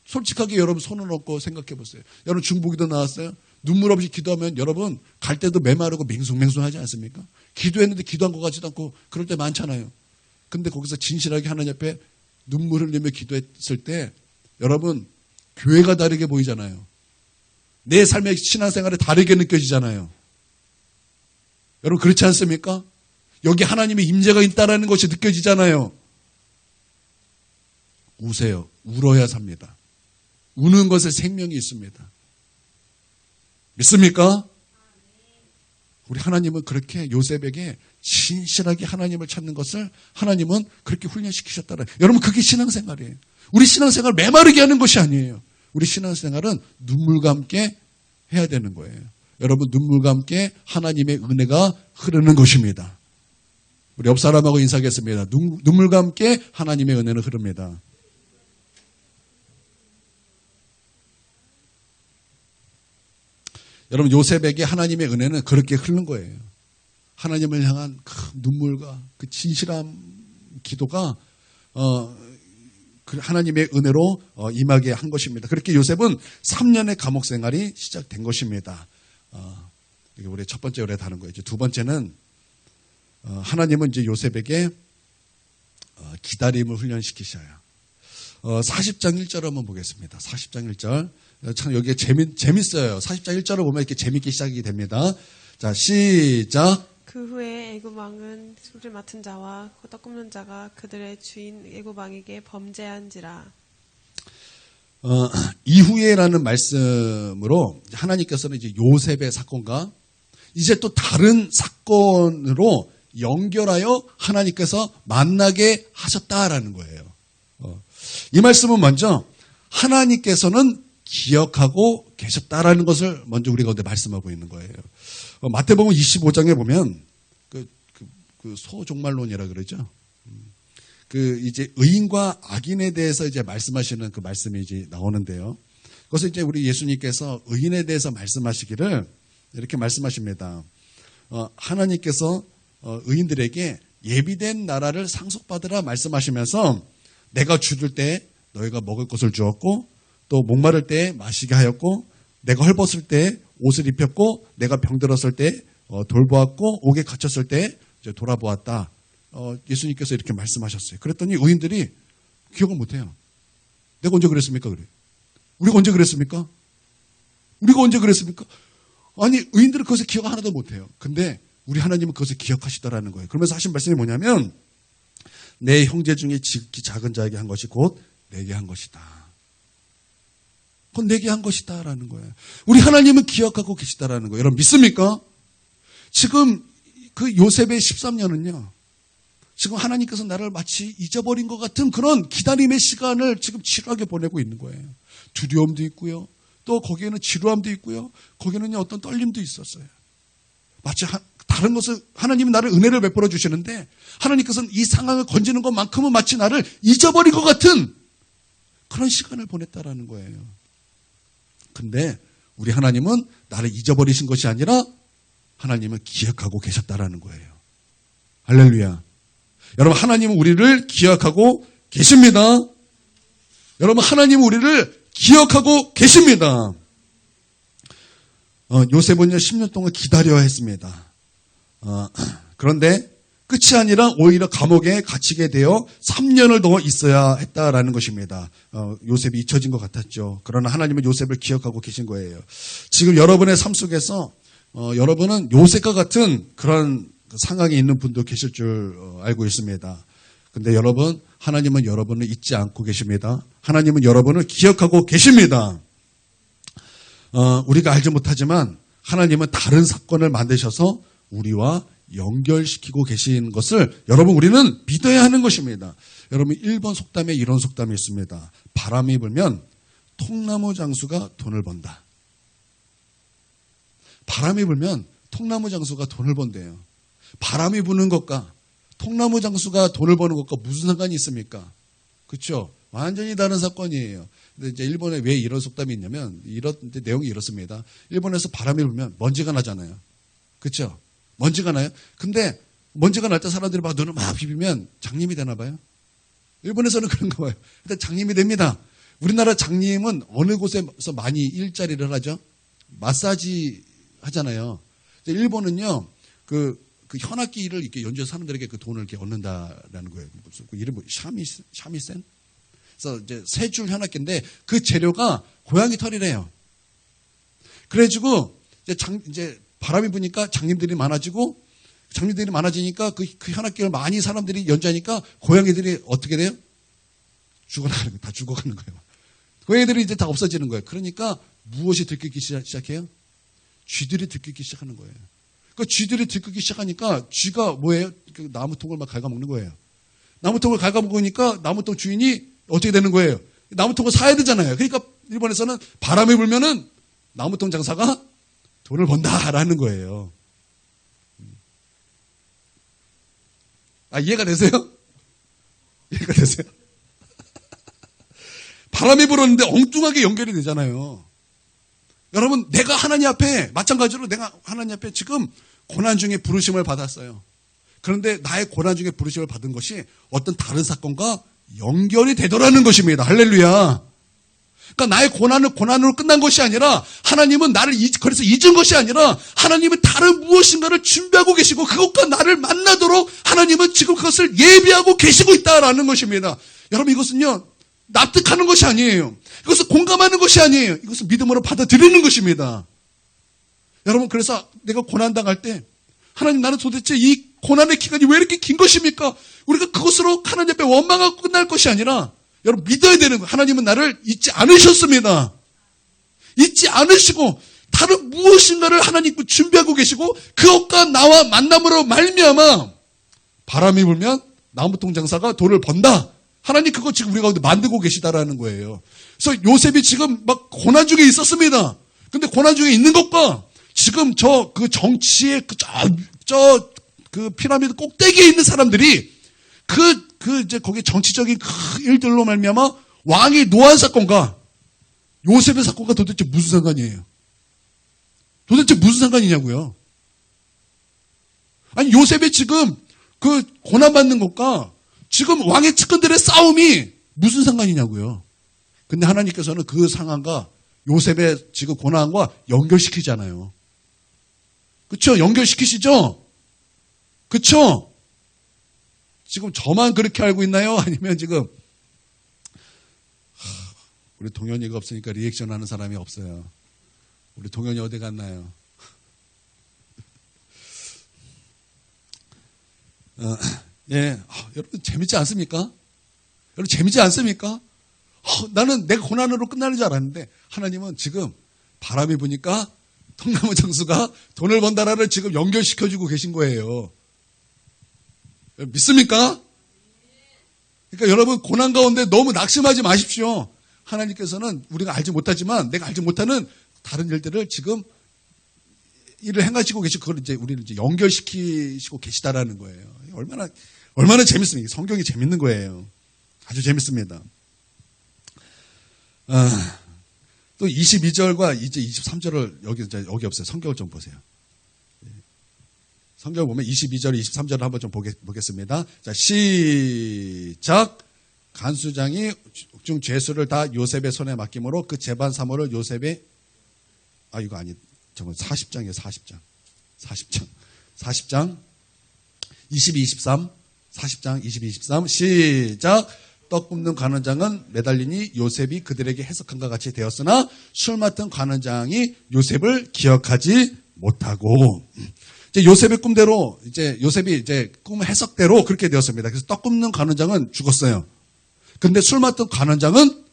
S1: 솔직하게 여러분 손을 얹고 생각해 보세요. 여러분 중보기도 나왔어요. 눈물 없이 기도하면 여러분 갈 때도 메마르고 맹숭맹숭하지 않습니까? 기도했는데 기도한 것 같지도 않고 그럴 때 많잖아요. 근데 거기서 진실하게 하나님 앞에 눈물 흘리며 기도했을 때 여러분 교회가 다르게 보이잖아요. 내 삶의 신앙생활이 다르게 느껴지잖아요. 여러분 그렇지 않습니까? 여기 하나님의 임재가 있다라는 것이 느껴지잖아요. 우세요. 울어야 삽니다. 우는 것에 생명이 있습니다. 믿습니까? 우리 하나님은 그렇게 요셉에게 진실하게 하나님을 찾는 것을 하나님은 그렇게 훈련시키셨다는. 여러분, 그게 신앙생활이에요. 우리 신앙생활 메마르게 하는 것이 아니에요. 우리 신앙생활은 눈물과 함께 해야 되는 거예요. 여러분, 눈물과 함께 하나님의 은혜가 흐르는 것입니다. 우리 옆 사람하고 인사하겠습니다. 눈물과 함께 하나님의 은혜는 흐릅니다. 여러분, 요셉에게 하나님의 은혜는 그렇게 흐르는 거예요. 하나님을 향한 그 눈물과 그 진실한 기도가 그 하나님의 은혜로 임하게 한 것입니다. 그렇게 요셉은 3년의 감옥 생활이 시작된 것입니다. 이게 우리 첫 번째 의뢰 다른 거예요. 이제 두 번째는 하나님은 이제 요셉에게 기다림을 훈련시키셔요. 40장 1절 한번 보겠습니다. 40장 1절. 참 여기에 재밌어요. 40장 1절을 보면 이렇게 재밌게 시작이 됩니다. 자, 시작.
S2: 그 후에 애굽 왕은 술을 맡은 자와 떡 굽는 자가 그들의 주인 애굽 왕에게 범죄한지라.
S1: 이후에라는 말씀으로 하나님께서는 이제 요셉의 사건과 이제 또 다른 사건으로 연결하여 하나님께서 만나게 하셨다라는 거예요. 이 말씀은 먼저 하나님께서는 기억하고 계셨다라는 것을 먼저 우리가 오늘 말씀하고 있는 거예요. 마태복음 25장에 보면 그 소종말론이라 그러죠. 그 이제 의인과 악인에 대해서 이제 말씀하시는 그 말씀이 이제 나오는데요. 그것을 이제 우리 예수님께서 의인에 대해서 말씀하시기를 이렇게 말씀하십니다. 하나님께서 의인들에게 예비된 나라를 상속받으라 말씀하시면서 내가 죽을 때 너희가 먹을 것을 주었고 또 목마를 때 마시게 하였고 내가 헐벗을 때 옷을 입혔고 내가 병들었을 때 돌보았고 옥에 갇혔을 때 이제 돌아보았다. 예수님께서 이렇게 말씀하셨어요. 그랬더니 의인들이 기억을 못해요. 내가 언제 그랬습니까? 그래. 우리가 언제 그랬습니까? 우리가 언제 그랬습니까? 아니, 의인들은 그것을 기억 하나도 못해요. 근데 우리 하나님은 그것을 기억하시더라는 거예요. 그러면서 하신 말씀이 뭐냐면 내 형제 중에 지극히 작은 자에게 한 것이 곧 내게 한 것이다. 곧 내게 한 것이다라는 거예요. 우리 하나님은 기억하고 계시다라는 거예요. 여러분 믿습니까? 지금 그 요셉의 13년은요. 지금 하나님께서 나를 마치 잊어버린 것 같은 그런 기다림의 시간을 지금 지루하게 보내고 있는 거예요. 두려움도 있고요. 또 거기에는 지루함도 있고요. 거기에는 어떤 떨림도 있었어요. 마치 다른 것을 하나님이 나를 은혜를 베풀어 주시는데 하나님께서는 이 상황을 건지는 것만큼은 마치 나를 잊어버린 것 같은 그런 시간을 보냈다라는 거예요. 근데 우리 하나님은 나를 잊어버리신 것이 아니라 하나님은 기억하고 계셨다라는 거예요. 할렐루야. 여러분 하나님은 우리를 기억하고 계십니다. 여러분 하나님은 우리를 기억하고 계십니다. 요셉은요 10년 동안 기다려야 했습니다. 그런데 끝이 아니라 오히려 감옥에 갇히게 되어 3년을 더 있어야 했다라는 것입니다. 요셉이 잊혀진 것 같았죠. 그러나 하나님은 요셉을 기억하고 계신 거예요. 지금 여러분의 삶 속에서 여러분은 요셉과 같은 그런 상황에 있는 분도 계실 줄 알고 있습니다. 근데 여러분, 하나님은 여러분을 잊지 않고 계십니다. 하나님은 여러분을 기억하고 계십니다. 우리가 알지 못하지만 하나님은 다른 사건을 만드셔서 우리와 연결시키고 계신 것을 여러분 우리는 믿어야 하는 것입니다. 여러분 1번 속담에 이런 속담이 있습니다. 바람이 불면 통나무 장수가 돈을 번다. 바람이 불면 통나무 장수가 돈을 번대요. 바람이 부는 것과 통나무 장수가 돈을 버는 것과 무슨 상관이 있습니까? 그렇죠? 완전히 다른 사건이에요. 근데 이제 일본에 왜 이런 속담이 있냐면 이런 내용이 이렇습니다. 일본에서 바람이 불면 먼지가 나잖아요. 그렇죠? 먼지가 나요. 근데 먼지가 날 때 사람들이 막 눈을 막 비비면 장님이 되나 봐요. 일본에서는 그런가 봐요. 근데 장님이 됩니다. 우리나라 장님은 어느 곳에서 많이 일자리를 하죠? 마사지 하잖아요. 일본은요, 그 현악기를 이렇게 연주해서 사람들에게 그 돈을 이렇게 얻는다라는 거예요. 그 이름 뭐 샤미센? 그래서 이제 세 줄 현악기인데 그 재료가 고양이 털이래요. 그래가지고 이제 바람이 부니까 장님들이 많아지고 장님들이 많아지니까 그 현악기를 많이 사람들이 연주하니까 고양이들이 어떻게 돼요? 죽어나가는 거예요. 다 죽어가는 거예요. 고양이들이 이제 다 없어지는 거예요. 그러니까 무엇이 들끓기 시작해요? 쥐들이 들끓기 시작하는 거예요. 그 쥐들이 들끓기 시작하니까 쥐가 뭐예요? 그 나무통을 막 갉아먹는 거예요. 나무통을 갉아먹으니까 나무통 주인이 어떻게 되는 거예요? 나무통을 사야 되잖아요. 그러니까 일본에서는 바람이 불면은 나무통 장사가 돈을 번다라는 거예요. 이해가 되세요? 이해가 되세요? 바람이 불었는데 엉뚱하게 연결이 되잖아요. 여러분, 내가 하나님 앞에, 마찬가지로 내가 하나님 앞에 지금 고난 중에 부르심을 받았어요. 그런데 나의 고난 중에 부르심을 받은 것이 어떤 다른 사건과 연결이 되더라는 것입니다. 할렐루야. 그러니까 나의 고난은 고난으로 끝난 것이 아니라 하나님은 나를 그래서 잊은 것이 아니라 하나님은 다른 무엇인가를 준비하고 계시고 그것과 나를 만나도록 하나님은 지금 그것을 예비하고 계시고 있다라는 것입니다. 여러분, 이것은요, 납득하는 것이 아니에요. 이것은 공감하는 것이 아니에요. 이것은 믿음으로 받아들이는 것입니다. 여러분, 그래서 내가 고난당할 때 하나님, 나는 도대체 이 고난의 기간이 왜 이렇게 긴 것입니까? 우리가 그것으로 하나님 앞에 원망하고 끝날 것이 아니라 여러분, 믿어야 되는 거예요. 하나님은 나를 잊지 않으셨습니다. 잊지 않으시고 다른 무엇인가를 하나님 준비하고 계시고 그것과 나와 만남으로 말미암아 바람이 불면 나무통 장사가 돈을 번다. 하나님 그거 지금 우리 가운데 만들고 계시다라는 거예요. 그래서 요셉이 지금 막 고난 중에 있었습니다. 근데 고난 중에 있는 것과 지금 그 정치의 그 피라미드 꼭대기에 있는 사람들이 이제 거기 정치적인 큰 일들로 말미암아 왕이 노한 사건과 요셉의 사건과 도대체 무슨 상관이에요? 도대체 무슨 상관이냐고요? 아니, 요셉이 지금 그 고난받는 것과 지금 왕의 측근들의 싸움이 무슨 상관이냐고요? 근데 하나님께서는 그 상황과 요셉의 지금 고난과 연결시키잖아요. 그쵸? 연결시키시죠? 그쵸? 지금 저만 그렇게 알고 있나요? 아니면 지금 우리 동현이가 없으니까 리액션 하는 사람이 없어요. 우리 동현이 어디 갔나요? 여러분 재밌지 않습니까? 여러분 재밌지 않습니까? 나는 내가 고난으로 끝나는 줄 알았는데 하나님은 지금 바람이 부니까 통나무 장수가 돈을 번다라를 지금 연결시켜주고 계신 거예요. 믿습니까? 그러니까 여러분 고난 가운데 너무 낙심하지 마십시오. 하나님께서는 우리가 알지 못하지만 내가 알지 못하는 다른 일들을 지금 일을 행하시고 계시고 그걸 이제 우리를 이제 연결시키시고 계시다라는 거예요. 얼마나 재밌습니까? 성경이 재밌는 거예요. 아주 재밌습니다. 또 22절과 이제 23절을 여기 없어요. 성경을 좀 보세요. 성경을 보면 22절, 23절을 한번 좀 보겠습니다. 자, 시작. 간수장이 중 죄수를 다 요셉의 손에 맡김으로 그 재반 사모를 요셉의 이거 아니, 저건 40장이에요. 40장 22, 23 40장 22, 23 시작. 떡 굽는 관원장은 매달리니 요셉이 그들에게 해석한과 같이 되었으나 술 맡은 관원장이 요셉을 기억하지 못하고 이제 요셉의 꿈대로 요셉이 이제 꿈 해석대로 그렇게 되었습니다. 그래서 떡 굽는 관원장은 죽었어요. 근데 술 맡은 관원장은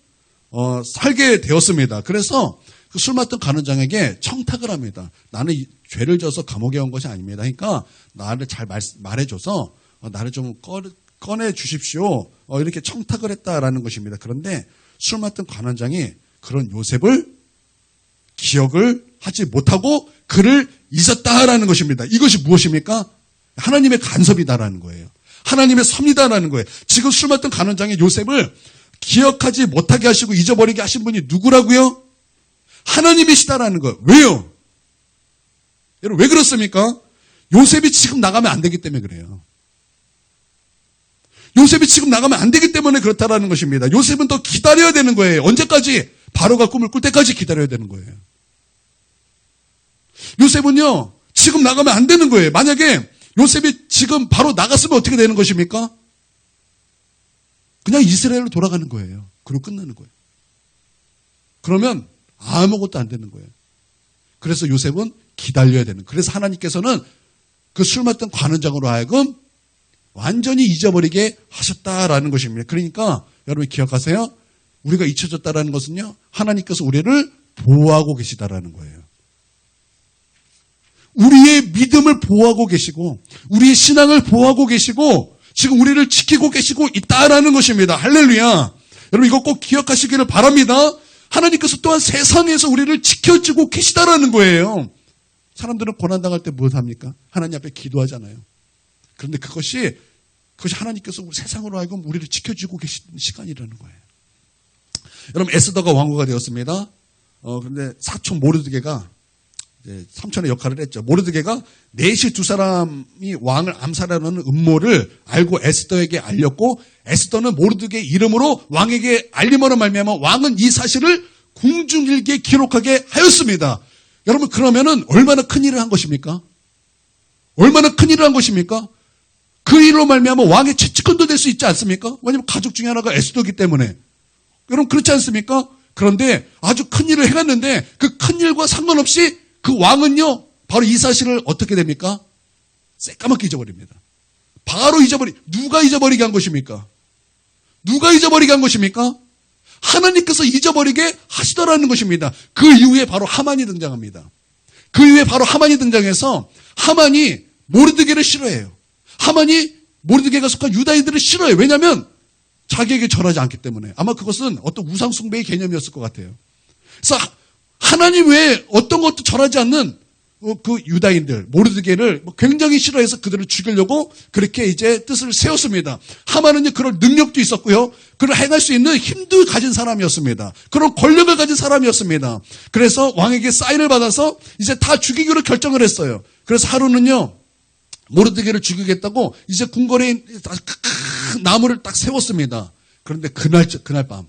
S1: 살게 되었습니다. 그래서 그 술 맡은 관원장에게 청탁을 합니다. 나는 죄를 져서 감옥에 온 것이 아닙니다. 그러니까 나를 잘 말해줘서 나를 좀 꺼내 주십시오. 이렇게 청탁을 했다라는 것입니다. 그런데 술 맡은 관원장이 그런 요셉을 기억을 하지 못하고 그를 잊었다라는 것입니다. 이것이 무엇입니까? 하나님의 간섭이다라는 거예요. 하나님의 섭리다라는 거예요. 지금 술 맡은 관원장이 요셉을 기억하지 못하게 하시고 잊어버리게 하신 분이 누구라고요? 하나님이시다라는 거예요. 왜요? 여러분 왜 그렇습니까? 요셉이 지금 나가면 안 되기 때문에 그래요. 요셉이 지금 나가면 안 되기 때문에 그렇다라는 것입니다. 요셉은 더 기다려야 되는 거예요. 언제까지? 바로가 꿈을 꿀 때까지 기다려야 되는 거예요. 요셉은요, 지금 나가면 안 되는 거예요. 만약에 요셉이 지금 바로 나갔으면 어떻게 되는 것입니까? 그냥 이스라엘로 돌아가는 거예요. 그리고 끝나는 거예요. 그러면 아무것도 안 되는 거예요. 그래서 요셉은 기다려야 되는 거예요. 그래서 하나님께서는 그 술 맡던 관원장으로 하여금 완전히 잊어버리게 하셨다라는 것입니다. 그러니까 여러분 기억하세요. 우리가 잊혀졌다라는 것은요, 하나님께서 우리를 보호하고 계시다라는 거예요. 우리의 믿음을 보호하고 계시고 우리의 신앙을 보호하고 계시고 지금 우리를 지키고 계시고 있다라는 것입니다. 할렐루야. 여러분 이거 꼭 기억하시기를 바랍니다. 하나님께서 또한 세상에서 우리를 지켜주고 계시다라는 거예요. 사람들은 고난당할 때 무엇 합니까? 하나님 앞에 기도하잖아요. 그런데 그것이 하나님께서 세상으로 하여금 우리를 지켜주고 계시는 시간이라는 거예요. 여러분 에스더가 왕후가 되었습니다. 그런데 사촌 모르드게가 삼촌의 역할을 했죠. 모르드게가 넷이 두 사람이 왕을 암살하는 음모를 알고 에스더에게 알렸고 에스더는 모르드게 이름으로 왕에게 알림으로 말미암아 왕은 이 사실을 궁중일기에 기록하게 하였습니다. 여러분 그러면은 얼마나 큰 일을 한 것입니까? 얼마나 큰 일을 한 것입니까? 그 일로 말미암아 왕의 최측근도 될 수 있지 않습니까? 왜냐하면 가족 중에 하나가 에스더이기 때문에. 여러분 그렇지 않습니까? 그런데 아주 큰 일을 해갔는데 그 큰 일과 상관없이 그 왕은요 바로 이 사실을 어떻게 됩니까? 새까맣게 잊어버립니다. 바로 누가 잊어버리게 한 것입니까? 누가 잊어버리게 한 것입니까? 하나님께서 잊어버리게 하시더라는 것입니다. 그 이후에 바로 하만이 등장합니다. 그 이후에 바로 하만이 등장해서 하만이 모르드게를 싫어해요. 하만이 모르드게가 속한 유다인들을 싫어해요. 왜냐하면 자기에게 절하지 않기 때문에. 아마 그것은 어떤 우상숭배의 개념이었을 것 같아요. 그래서 하나님 외에 어떤 것도 절하지 않는 그 유다인들, 모르드게를 굉장히 싫어해서 그들을 죽이려고 그렇게 이제 뜻을 세웠습니다. 하만은요, 그런 능력도 있었고요. 그걸 행할 수 있는 힘도 가진 사람이었습니다. 그런 권력을 가진 사람이었습니다. 그래서 왕에게 사인을 받아서 이제 다 죽이기로 결정을 했어요. 그래서 하루는요, 모르드게를 죽이겠다고 이제 궁궐에 큰 나무를 딱 세웠습니다. 그런데 그날 밤,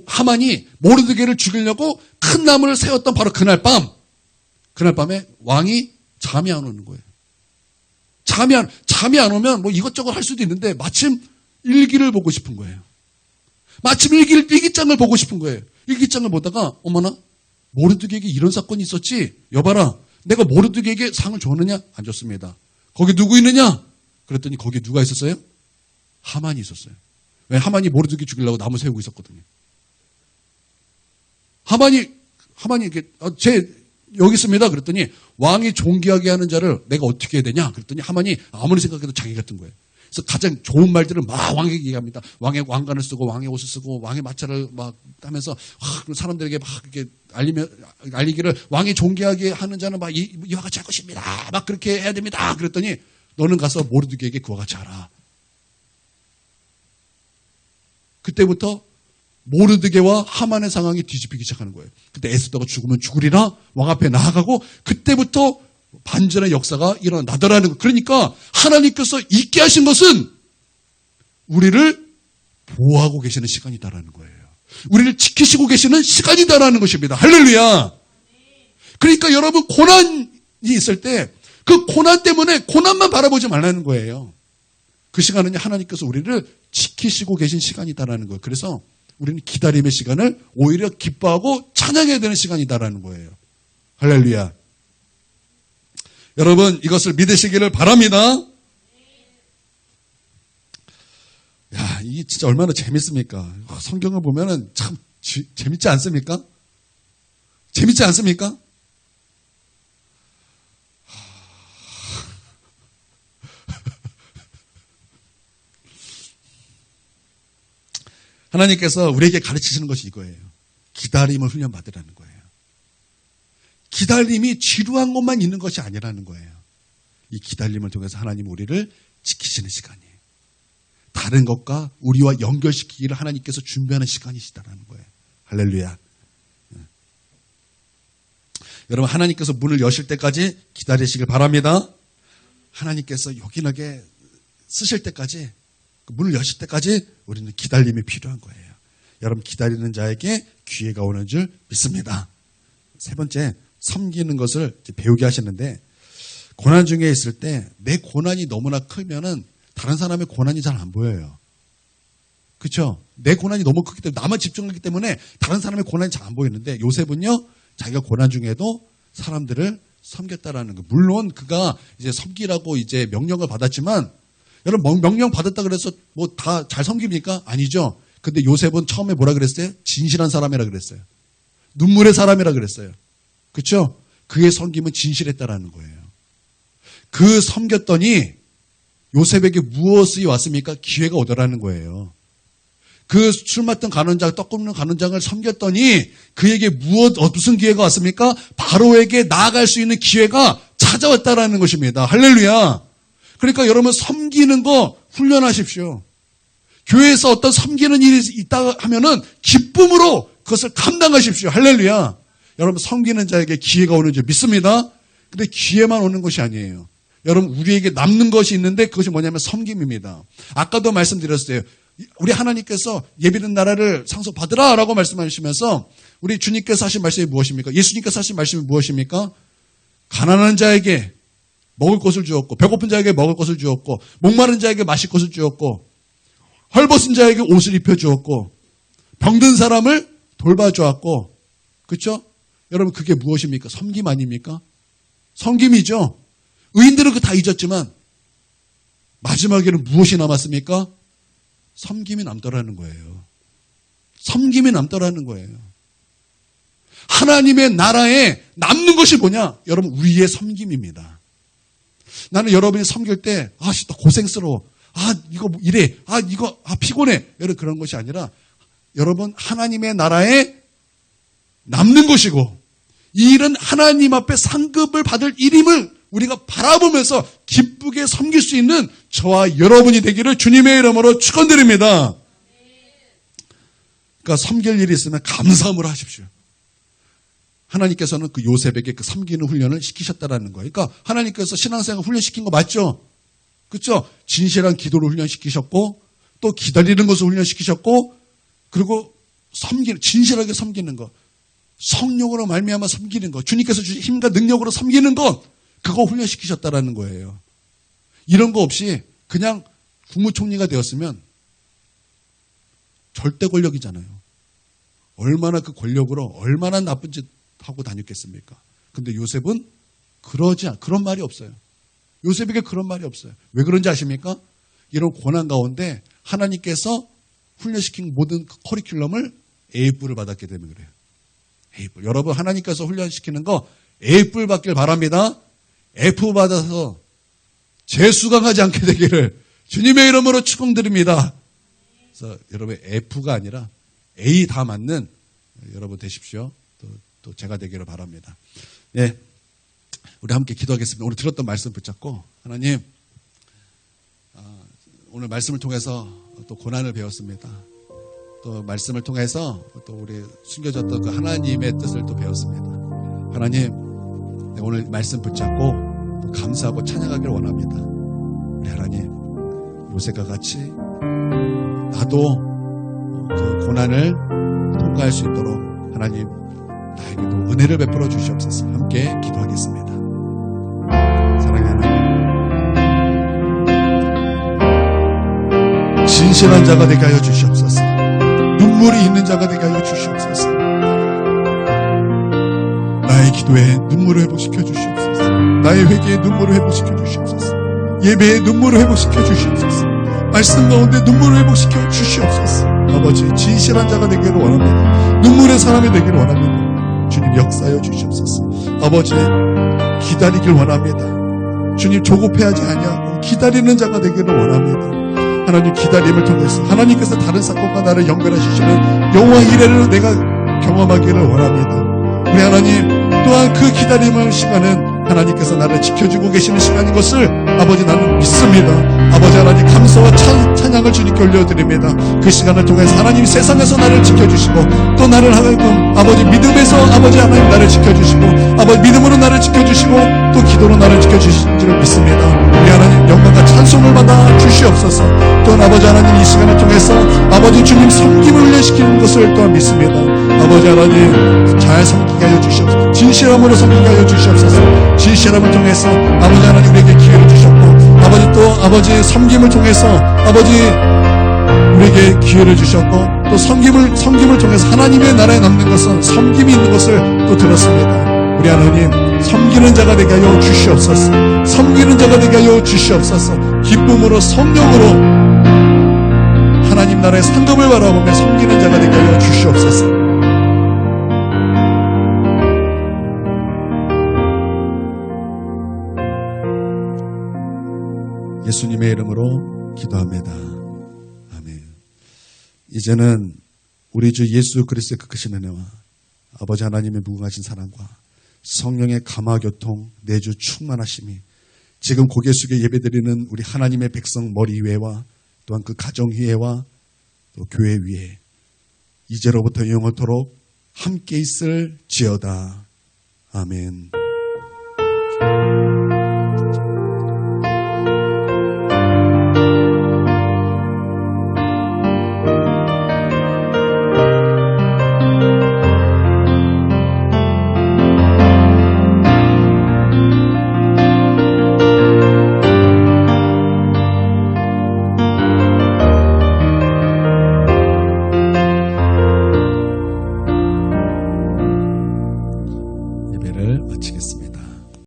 S1: 하만이 모르드게를 죽이려고 큰 나무를 세웠던 바로 그날 밤에 왕이 잠이 안 오는 거예요. 잠이 안 오면 뭐 이것저것 할 수도 있는데 마침 일기를 보고 싶은 거예요. 마침 일기장을 보고 싶은 거예요. 일기장을 보다가 어머나 모르드게에게 이런 사건이 있었지. 여봐라. 내가 모르드게에게 상을 줬느냐? 안 줬습니다. 거기 누구 있느냐? 그랬더니 거기 누가 있었어요? 하만이 있었어요. 왜? 하만이 모르드게 죽이려고 나무 세우고 있었거든요. 하만이 이렇게 여기 있습니다. 그랬더니 왕이 존귀하게 하는 자를 내가 어떻게 해야 되냐? 그랬더니 하만이 아무리 생각해도 자기 같은 거예요. 그래서 가장 좋은 말들을 막 왕에게 얘기합니다. 왕의 왕관을 쓰고 왕의 옷을 쓰고 왕의 마차를 막 하면서 사람들에게 막 이렇게 알리기를 왕이 존귀하게 하는 자는 막 이와 같이 할 것입니다. 막 그렇게 해야 됩니다. 그랬더니 너는 가서 모르드게에게 그와 같이 하라. 그때부터 모르드게와 하만의 상황이 뒤집히기 시작하는 거예요. 그때 에스더가 죽으면 죽으리라 왕 앞에 나아가고 그때부터 반전의 역사가 일어나더라는 거예요. 그러니까 하나님께서 있게 하신 것은 우리를 보호하고 계시는 시간이다라는 거예요. 우리를 지키시고 계시는 시간이다라는 것입니다. 할렐루야. 그러니까 여러분 고난이 있을 때 그 고난 때문에 고난만 바라보지 말라는 거예요. 그 시간은 하나님께서 우리를 지키시고 계신 시간이다라는 거예요. 그래서 우리는 기다림의 시간을 오히려 기뻐하고 찬양해야 되는 시간이다라는 거예요. 할렐루야. 여러분 이것을 믿으시기를 바랍니다. 야, 이게 진짜 얼마나 재밌습니까? 성경을 보면은 참 재밌지 않습니까? 재밌지 않습니까? 하나님께서 우리에게 가르치시는 것이 이거예요. 기다림을 훈련받으라는 거예요. 기다림이 지루한 것만 있는 것이 아니라는 거예요. 이 기다림을 통해서 하나님 우리를 지키시는 시간이에요. 다른 것과 우리와 연결시키기를 하나님께서 준비하는 시간이시다라는 거예요. 할렐루야. 여러분 하나님께서 문을 여실 때까지 기다리시길 바랍니다. 하나님께서 요긴하게 쓰실 때까지 문을 여실 때까지 우리는 기다림이 필요한 거예요. 여러분 기다리는 자에게 기회가 오는 줄 믿습니다. 세 번째, 섬기는 것을 배우게 하시는데 고난 중에 있을 때 내 고난이 너무나 크면은 다른 사람의 고난이 잘 안 보여요. 그렇죠? 내 고난이 너무 크기 때문에 나만 집중하기 때문에 다른 사람의 고난이 잘 안 보이는데 요셉은요 자기가 고난 중에도 사람들을 섬겼다라는 거. 물론 그가 이제 섬기라고 이제 명령을 받았지만, 여러분 명령 받았다 그래서 뭐 다 잘 섬깁니까? 아니죠. 근데 요셉은 처음에 뭐라 그랬어요? 진실한 사람이라 그랬어요. 눈물의 사람이라 그랬어요. 그렇죠? 그의 섬김은 진실했다라는 거예요. 그 섬겼더니 요셉에게 무엇이 왔습니까? 기회가 오더라는 거예요. 그 술 맡던 간원장, 떡 굽는 간원장을 섬겼더니 그에게 무슨 기회가 왔습니까? 바로에게 나아갈 수 있는 기회가 찾아왔다라는 것입니다. 할렐루야. 그러니까 여러분 섬기는 거 훈련하십시오. 교회에서 어떤 섬기는 일이 있다 하면은 기쁨으로 그것을 감당하십시오. 할렐루야. 여러분 섬기는 자에게 기회가 오는 줄 믿습니다. 근데 기회만 오는 것이 아니에요. 여러분 우리에게 남는 것이 있는데 그것이 뭐냐면 섬김입니다. 아까도 말씀드렸어요. 우리 하나님께서 예비된 나라를 상속받으라 라고 말씀하시면서 우리 주님께서 하신 말씀이 무엇입니까? 예수님께서 하신 말씀이 무엇입니까? 가난한 자에게 먹을 것을 주었고, 배고픈 자에게 먹을 것을 주었고, 목마른 자에게 마실 것을 주었고, 헐벗은 자에게 옷을 입혀주었고, 병든 사람을 돌봐주었고, 그렇죠? 여러분 그게 무엇입니까? 섬김 아닙니까? 섬김이죠. 의인들은 그 다 잊었지만 마지막에는 무엇이 남았습니까? 섬김이 남더라는 거예요. 섬김이 남더라는 거예요. 하나님의 나라에 남는 것이 뭐냐? 여러분 우리의 섬김입니다. 나는 여러분이 섬길 때 또 고생스러워. 이거 이래. 피곤해. 여러분 그런 것이 아니라 여러분 하나님의 나라에 남는 것이고 이 일은 하나님 앞에 상급을 받을 일임을 우리가 바라보면서 기쁘게 섬길 수 있는 저와 여러분이 되기를 주님의 이름으로 축원드립니다. 그러니까 섬길 일이 있으면 감사함으로 하십시오. 하나님께서는 그 요셉에게 그 섬기는 훈련을 시키셨다라는 거예요. 그러니까 하나님께서 신앙생활 훈련시킨 거 맞죠? 그렇죠? 진실한 기도를 훈련시키셨고 또 기다리는 것을 훈련시키셨고 그리고 진실하게 섬기는 것, 성령으로 말미암아 섬기는 것, 주님께서 주신 힘과 능력으로 섬기는 것, 그거 훈련시키셨다라는 거예요. 이런 거 없이 그냥 국무총리가 되었으면 절대 권력이잖아요. 얼마나 그 권력으로 얼마나 나쁜 짓 하고 다녔겠습니까? 근데 요셉은 그런 말이 없어요. 요셉에게 그런 말이 없어요. 왜 그런지 아십니까? 이런 고난 가운데 하나님께서 훈련시킨 모든 커리큘럼을 A뿔을 받았기 때문에 그래요. A뿔. 여러분 하나님께서 훈련시키는 거 A뿔 받길 바랍니다. F 받아서 재수강하지 않게 되기를 주님의 이름으로 축원드립니다. 그래서 여러분 F가 아니라 A 다 맞는 여러분 되십시오. 또 제가 되기를 바랍니다. 네, 우리 함께 기도하겠습니다. 오늘 들었던 말씀 붙잡고 하나님 오늘 말씀을 통해서 또 고난을 배웠습니다. 또 말씀을 통해서 또 우리 숨겨졌던 그 하나님의 뜻을 또 배웠습니다. 하나님 오늘 말씀 붙잡고 또 감사하고 찬양하기를 원합니다. 우리 하나님 요셉과 같이 나도 그 고난을 통과할 수 있도록 하나님 나에게도 은혜를 베풀어 주시옵소서. 함께 기도하겠습니다. 사랑하는 하나님, 진실한 자가 되게 하여 주시옵소서. 눈물이 있는 자가 되게 하여 주시옵소서. 나의 기도에 눈물을 회복시켜 주시옵소서. 나의 회개에 눈물을 회복시켜 주시옵소서. 예배에 눈물을 회복시켜 주시옵소서. 말씀 가운데 눈물을 회복시켜 주시옵소서. 아버지 진실한 자가 되기를 원합니다. 눈물의 사람이 되기를 원합니다. 주님 역사하여 주시옵소서. 아버지 기다리길 원합니다. 주님 조급해하지 아니하고 기다리는 자가 되기를 원합니다. 하나님 기다림을 통해서 하나님께서 다른 사건과 나를 연결하시는 여호와 이레를 내가 경험하기를 원합니다. 우리 하나님 또한 그 기다림의 시간은 하나님께서 나를 지켜주고 계시는 시간인 것을 아버지 나는 믿습니다. 아버지 하나님 감사와 찬양을 주님께 올려드립니다. 그 시간을 통해서 하나님 세상에서 나를 지켜주시고 또 나를 하여금 아버지 믿음에서 아버지 하나님 나를 지켜주시고 아버지 믿음으로 나를 지켜주시고 또 기도로 나를 지켜주신 줄 믿습니다. 우리 하나님 영광과 찬송을 받아 주시옵소서. 또한 아버지 하나님 이 시간을 통해서 아버지 주님 섬김을 훈련시키는 것을 또한 믿습니다. 아버지 하나님 잘 섬기게 하여 주시옵소서. 진실함으로 섬기게 하여 주시옵소서. 진실함을 통해서 아버지 하나님 우리에게 기회를 주셨고 아버지 또 아버지 섬김을 통해서 아버지 우리에게 기회를 주셨고 또 섬김을 통해서 하나님의 나라에 남는 것은 섬김이 있는 것을 또 들었습니다. 우리 하나님 섬기는 자가 되게 하여 주시옵소서. 섬기는 자가 되게 하여 주시옵소서. 기쁨으로 성령으로 하나님 나라의 상급을 바라보며 섬기는 자가 되게 하여 주시옵소서. 예수님의 이름으로 기도합니다. 아멘. 이제는 우리 주 예수 그리스도의 그 크신 은혜와 아버지 하나님의 무궁하신 사랑과 성령의 감화교통 내주 충만하심이 지금 고개 숙여 예배드리는 우리 하나님의 백성 머리 위에와 또한 그 가정 위에와 또 교회 위에 이제로부터 영원토록 함께 있을지어다. 아멘. 예배를 마치겠습니다.